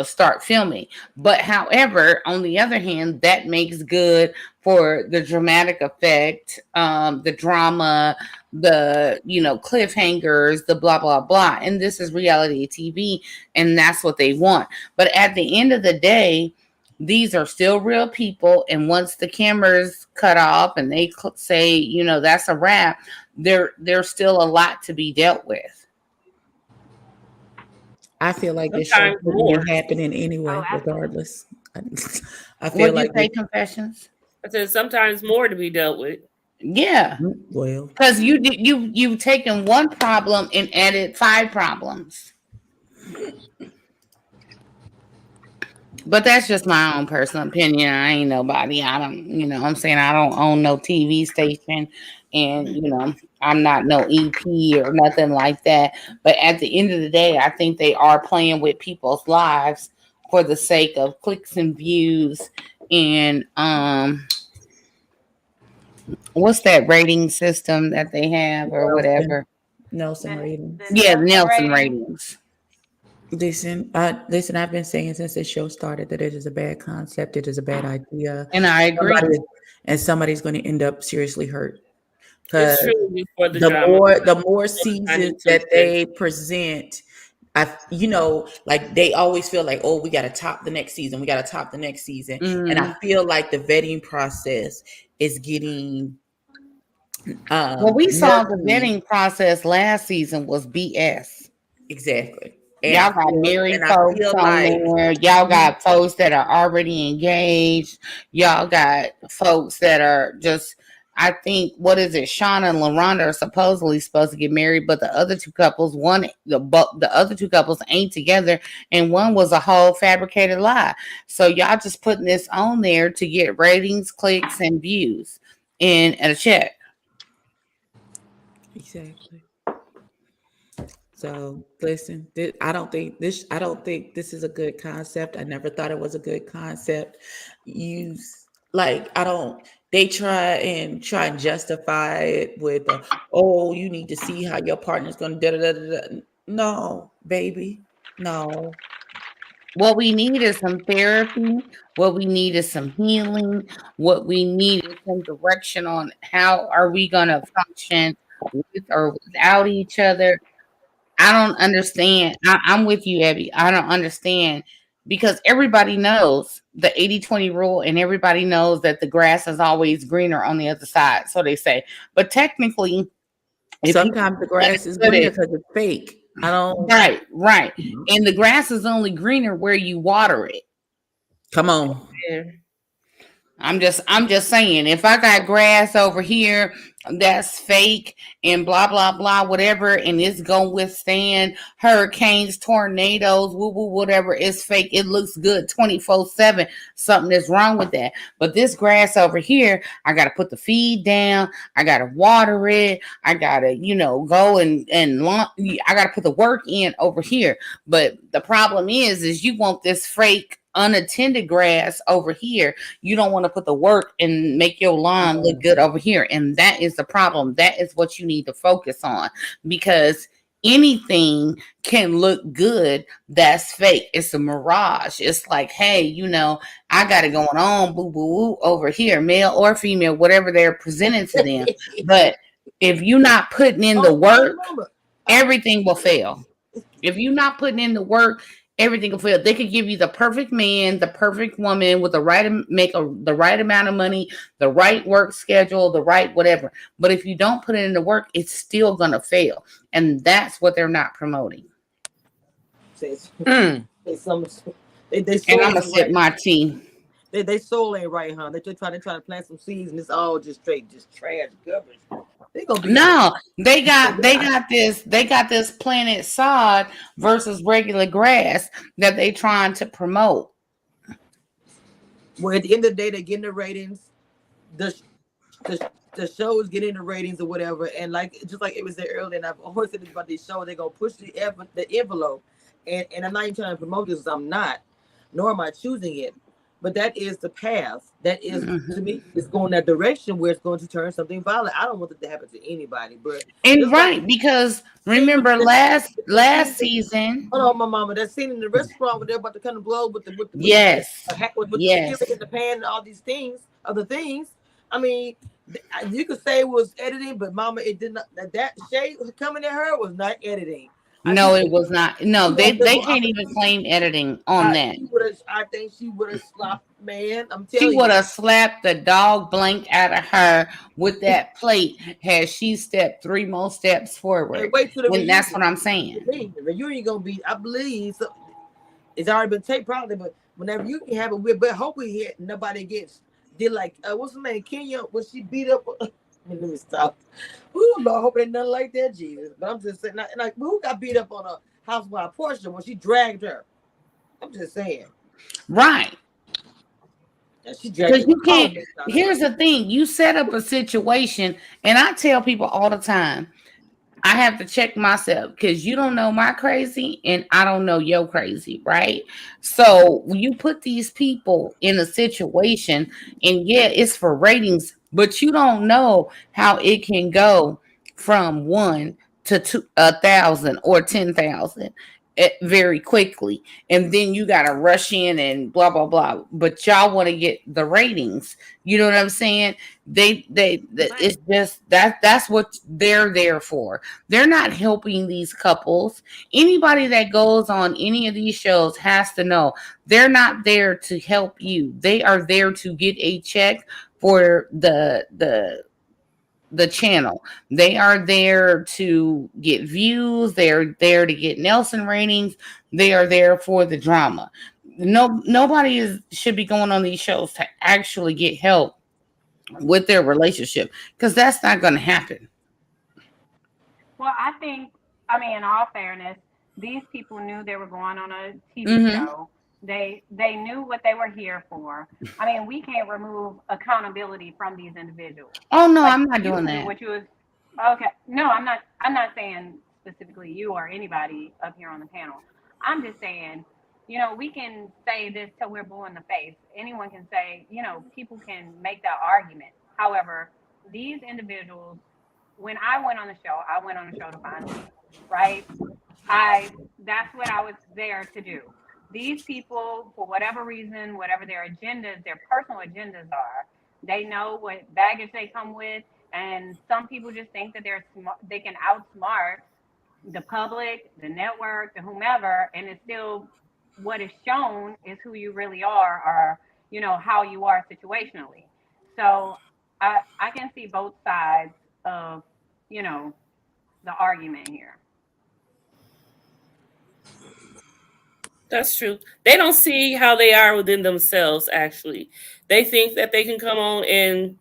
start filming. But however, on the other hand, that makes good for the dramatic effect, the drama, the cliffhangers, the blah blah blah. And this is reality TV, and that's what they want. But at the end of the day, these are still real people, and once the cameras cut off and they say that's a wrap, there's still a lot to be dealt with. I feel like this show would be happening anyway, regardless. I feel like Confessions. I said sometimes more to be dealt with. Yeah. Well, because you've taken one problem and added 5 problems. But that's just my own personal opinion. I ain't nobody. I don't, I'm saying I don't own no TV station, and I'm not no EP or nothing like that. But at the end of the day, I think they are playing with people's lives for the sake of clicks and views and what's that rating system that they have or whatever? Nelson ratings. Yeah, Nelson ratings. Listen, I've been saying since this show started that it is a bad concept. It is a bad idea. And I agree. Somebody's going to end up seriously hurt. It's Because true for the more seasons that they present, like they always feel like, oh, we got to top the next season. We got to top the next season. And I feel like the vetting process is getting. Well, we saw the vetting process last season was BS. Exactly. And y'all got married folks on there. Y'all got folks that are already engaged. Y'all got folks that are just, I think, what is it? Shauna and LaRonda are supposedly supposed to get married, but the other two couples, the other two couples ain't together, and one was a whole fabricated lie. So y'all just putting this on there to get ratings, clicks, and views, and a check. Exactly. So listen, I don't think this is a good concept. I never thought it was a good concept. They try and justify it with, oh, you need to see how your partner's going to da da da da. No, baby, no. What we need is some therapy. What we need is some healing. What we need is some direction on how are we going to function with or without each other. I don't understand. I'm with you, Abby. I don't understand because everybody knows the 80-20 rule and everybody knows that the grass is always greener on the other side. So they say, but technically, sometimes the grass is greener because it's fake. Right. And the grass is only greener where you water it. Come on. I'm just saying, if I got grass over here that's fake and blah blah blah whatever, and it's gonna withstand hurricanes, tornadoes, woo woo, whatever, it's fake. It looks good 24/7. Something is wrong with that. But this grass over here, I gotta put the feed down. I gotta water it. I gotta, go and I gotta put the work in over here. But the problem is you want this fake unattended grass over here. You don't want to put the work and make your lawn look good over here, and that is the problem. That is what you need to focus on, because anything can look good that's fake. It's a mirage. It's like, hey, I got it going on, boo boo woo over here, male or female, whatever they're presenting to them. But if you're not putting in the work, everything will fail. If you're not putting in the work, everything will fail. They could give you the perfect man, the perfect woman with the right amount of money, the right work schedule, the right whatever. But if you don't put it in the work, it's still gonna fail, and that's what they're not promoting. And I'm gonna sip my tea. They soul ain't right, huh? They try to plant some seeds, and it's all just trash garbage. They got this Planet Sod versus regular grass that they trying to promote. Well, at the end of the day, they're getting the ratings. The show is getting the ratings or whatever, and just like it was there earlier, and I've always said this about this show, they're gonna push the envelope, and I'm not even trying to promote this, I'm not, nor am I choosing it. But that is the path. That is, to me, it's going that direction where it's going to turn something violent. I don't want it to happen to anybody. Because remember last season. Hold on, my mama. That scene in the restaurant where they're about to kind of blow with the yes, with the pan and all these other things. I mean, you could say it was editing, but mama, it did not. That shade coming at her was not editing. No, it was not. No, they can't even claim editing on that. I think she would have slapped, man. I'm telling you. She would have slapped the dog blank out of her with that plate had she stepped 3 more steps forward. Hey, wait till the reunion. That's what I'm saying. The reunion gonna be, I believe, it's already been taped probably, but whenever you can have it, but hopefully nobody did like what's her name? Kenya, when she beat up. Let me stop. Ooh, Lord, I hope it ain't nothing like that, Jesus. But I'm just saying, like, who got beat up on a housewife Portia when she dragged her? I'm just saying. Right. Because you can't. Here's the thing: you set up a situation, and I tell people all the time, I have to check myself because you don't know my crazy, and I don't know your crazy, right? So when you put these people in a situation, and yeah, it's for ratings, but you don't know how it can go from 1 to 1,000 or 10,000 very quickly, and then you got to rush in and blah blah blah. But y'all want to get the ratings. You know what I'm saying? It's just that's what they're there for. They're not helping these couples. Anybody that goes on any of these shows has to know they're not there to help you. They are there to get a check for the channel. They are there to get views. They're there to get Nelson ratings. They are there for the drama. Nobody should be going on these shows to actually get help with their relationship, because that's not going to happen. Well, I think, in all fairness, these people knew they were going on a TV show. They knew what they were here for. We can't remove accountability from these individuals. Oh no, I'm not doing that. Okay. No, I'm not saying specifically you or anybody up here on the panel. I'm just saying, we can say this till we're blue in the face. Anyone can say, people can make that argument. However, these individuals, when I went on the show to find them, right? That's what I was there to do. These people, for whatever reason, whatever their agendas, their personal agendas are, they know what baggage they come with, and some people just think that they can outsmart the public, the network, the whomever, and it's still what is shown is who you really are, or how you are situationally. So I can see both sides of the argument here. That's true. They don't see how they are within themselves, actually. They think that they can come on and,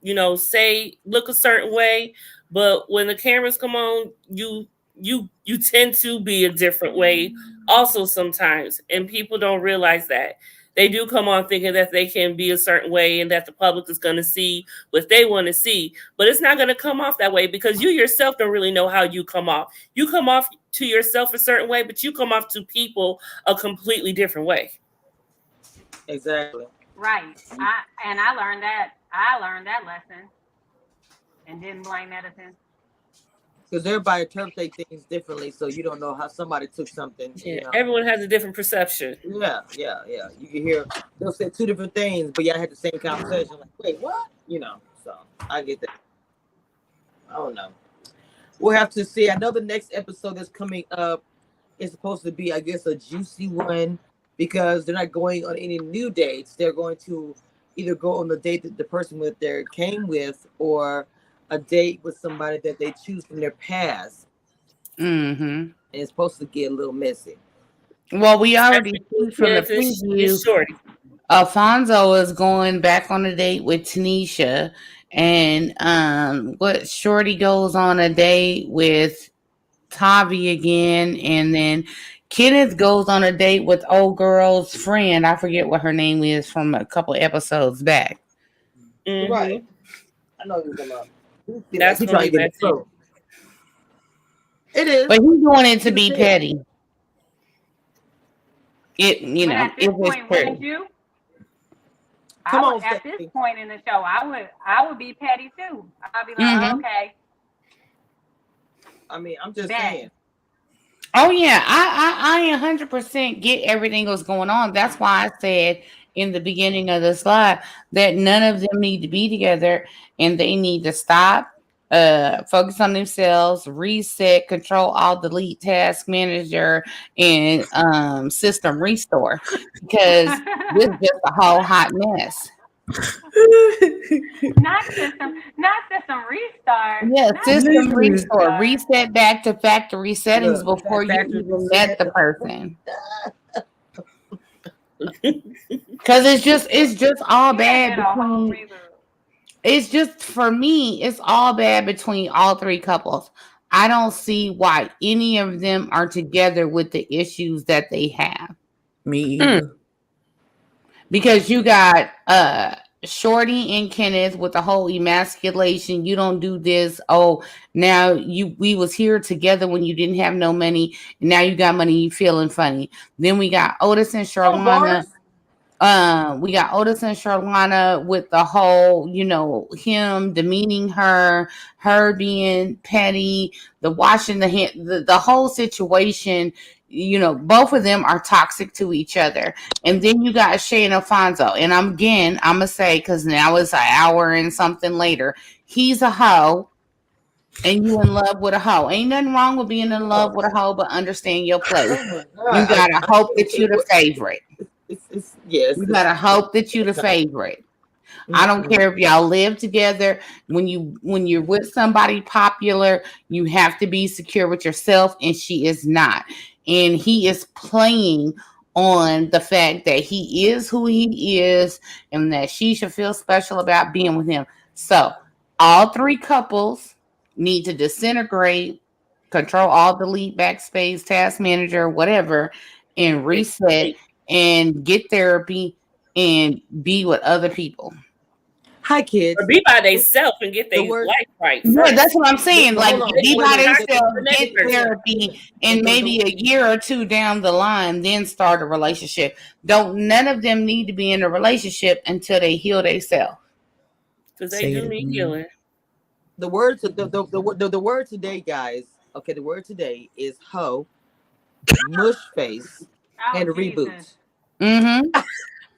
look a certain way, but when the cameras come on, you tend to be a different way also sometimes, and people don't realize that. They do come on thinking that they can be a certain way and that the public is going to see what they want to see, but it's not going to come off that way because you yourself don't really know how you come off. You come off to yourself a certain way, but you come off to people a completely different way. Exactly. Right. I learned that. I learned that lesson and didn't blame Edison. Because everybody interprets things differently, so you don't know how somebody took something. Yeah, everyone has a different perception. Yeah. You can hear they'll say two different things, but y'all had the same conversation. Like, wait, what? So I get that. I don't know. We'll have to see. I know the next episode that's coming up is supposed to be, I guess, a juicy one because they're not going on any new dates. They're going to either go on the date that the person came with, or a date with somebody that they choose from their past. And it's supposed to get a little messy. Well, we already see from the preview, Alfonso is going back on a date with Tanisha, and Shorty goes on a date with Tavi again, and then Kenneth goes on a date with old girl's friend. I forget what her name is from a couple episodes back. Right. I know you're gonna. That's he's trying to get it. It is, but he's doing it to be petty. At this point, wouldn't you? At this point in the show, I would be petty too. I'd be like, okay. I'm just saying. Oh yeah, I 100% get everything that's going on. That's why I said in the beginning of the slide that none of them need to be together, and they need to stop, focus on themselves, reset, control, alt, delete, task manager, and system restore, because this is just a whole hot mess. not system restart. Yeah, system restore. Reset back to factory settings before you even met the person. Because it's just all bad between. It's just, for me, it's all bad between all three couples. I don't see why any of them are together with the issues that they have. Me either. Because you got Shorty and Kenneth with the whole emasculation. You don't do this. Oh, now we was here together when you didn't have no money. And now you got money. You feeling funny. Then we got Otis and Charlana. We got Otis and Charlana with the whole, him demeaning her being petty, the washing the hand, the whole situation. Both of them are toxic to each other. And then you got Shay and Alfonso. And I'm gonna say, because now it's an hour and something later, he's a hoe. And you in love with a hoe. Ain't nothing wrong with being in love with a hoe, but understand your place. You gotta hope that you're the favorite. You gotta hope that you're the favorite. I don't care if y'all live together. When you're with somebody popular, you have to be secure with yourself, and she is not. And he is playing on the fact that he is who he is, and that she should feel special about being with him. So all three couples need to disintegrate, control, alt, delete, backspace, task manager, whatever, and reset and get therapy and be with other people. Hi, kids. Or be by themselves and get their life right. Yeah, that's what I'm saying. Like, be by themselves, get therapy, and maybe a year or two down the line, then start a relationship. None of them need to be in a relationship until they heal themselves. Because they do need healing. The word today, guys. Okay, the word today is hoe, mush face, and reboot. Mm-hmm.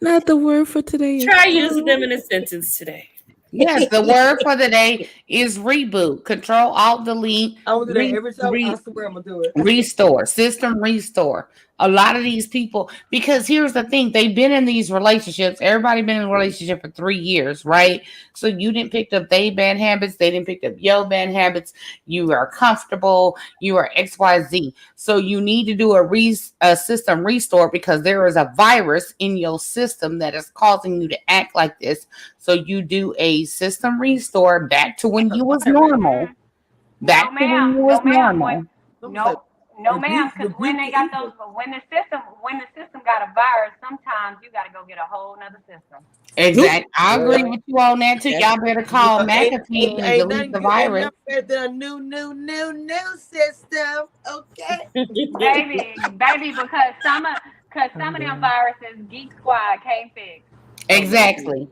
Not the word for today. Try using them in a sentence today. Yes, the word for the day is reboot. Control, alt, delete. I will do that every time. I swear I'm gonna do it. Restore, system restore. A lot of these people, because here's the thing, they've been in these relationships. Everybody been in a relationship for 3 years, right? So you didn't pick up their bad habits. They didn't pick up your bad habits. You are comfortable. You are XYZ. So you need to do a system restore, because there is a virus in your system that is causing you to act like this. So you do a system restore back to when you was normal. Back to when you was normal. No, ma'am, because when the system got a virus, sometimes you got to go get a whole nother system. Exactly. I agree with you on that too. Y'all better call McAfee and delete the virus. The new system, okay? baby, because some of them viruses Geek Squad can't fix. Exactly.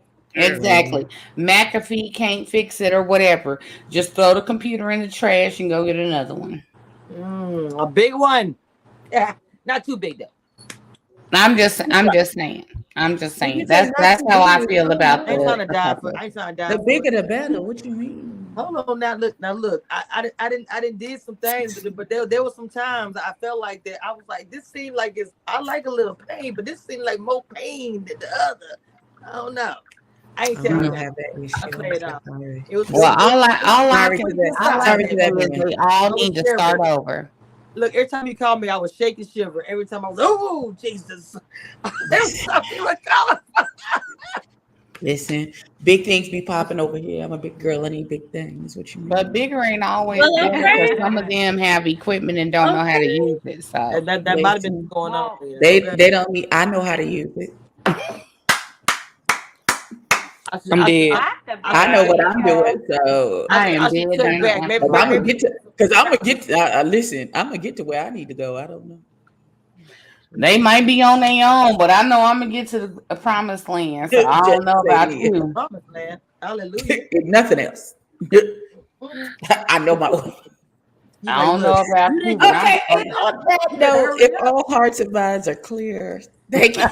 McAfee can't fix it or whatever. Just throw the computer in the trash and go get another one. A big one. Yeah, not too big though. I'm just saying. That's how I feel about I ain't trying to die. The bigger the better. What you mean? Hold on, now look. I didn't did some things, but there was some times I felt like that. I was like, this seemed like I like a little pain, but this seemed like more pain than the other. I don't know. I ain't telling you that. I play it out. All I can say is we all need to start over. Look, every time you call me, I was shaking, shiver. Every time I was, oh Jesus! Listen, big things be popping over here. I'm a big girl. I need big things. What you mean? But bigger ain't always good, because some of them have equipment and don't know how to use it. So that might have been going on. They don't need. I know how to use it. I'm dead. I know what I'm doing, so I am dead. I'm gonna get to, because I'm gonna get to. Listen, I'm gonna get to where I need to go. I don't know. They might be on their own, but I know I'm gonna get to the promised land. So I don't know about you. Promised land. Hallelujah. If nothing else, I know my way. I don't know about you. Okay, and on that note, if all hearts and minds are clear, thank you.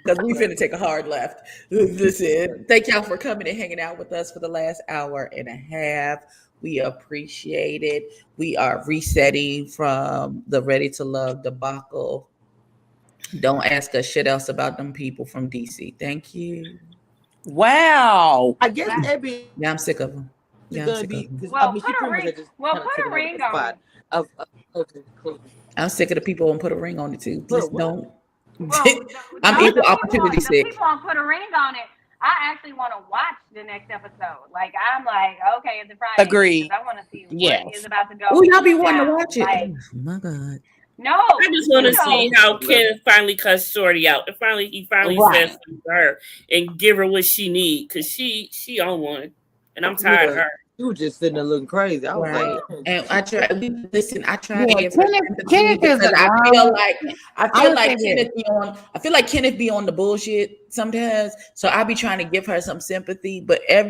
Because we finna take a hard left. Listen, thank y'all for coming and hanging out with us for the last hour and a half. We appreciate it. We are resetting from the Ready to Love debacle. Don't ask us shit else about them people from DC. Thank you. Wow. I guess Abby. Yeah, I'm sick of them. Put a ring on it. I'm sick of the people who put a ring on it too. Please don't. Well, I'm equal opportunity sick. People won't put a ring on it. I actually want to watch the next episode. Like, I'm like, okay, it's a Friday. Agreed. I want to see what is about to go. Oh, y'all be wanting to watch it. Like, oh my God. No. I just want to you know, see how Kenneth finally cuts Shorty out. And he finally says something to her and give her what she need, because she on one. And I'm tired of her. You were just sitting there looking crazy. I was Right. like, And I try. I try to Yeah, give her Kenneth is because I feel like Kenneth. I feel like Kenneth be on the bullshit sometimes. So I be trying to give her some sympathy, but at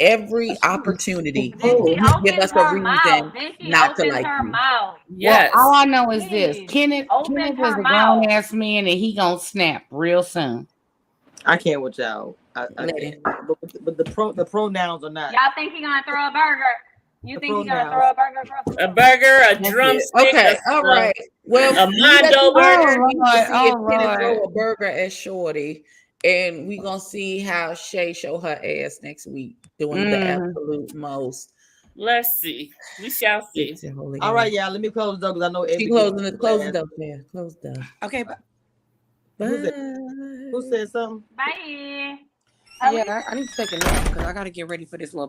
every opportunity, Then she you give opens us a her mouth. reason Then she not to opens like her you. mouth. Yes. Well, all I know is this: Please, Kenneth open is her a mouth. grown ass man, and he gonna snap real soon. I can't with y'all. I can't. But the pronouns are not. Y'all think he gonna throw a burger? You think he gonna pronouns. throw a burger across the A burger, a drumstick. Okay, all right. Well, a Mondo burger. We can see if Oh, Kenneth Lord. throw a burger at Shorty, and we gonna see how Shay show her ass next week doing the absolute most. Let's see. We shall see. All right, y'all. Let me close the door because I know She closing the door. Yeah, close the door. Okay, bye. Who said something? Bye. Yeah, I need to take a nap because I got to get ready for this little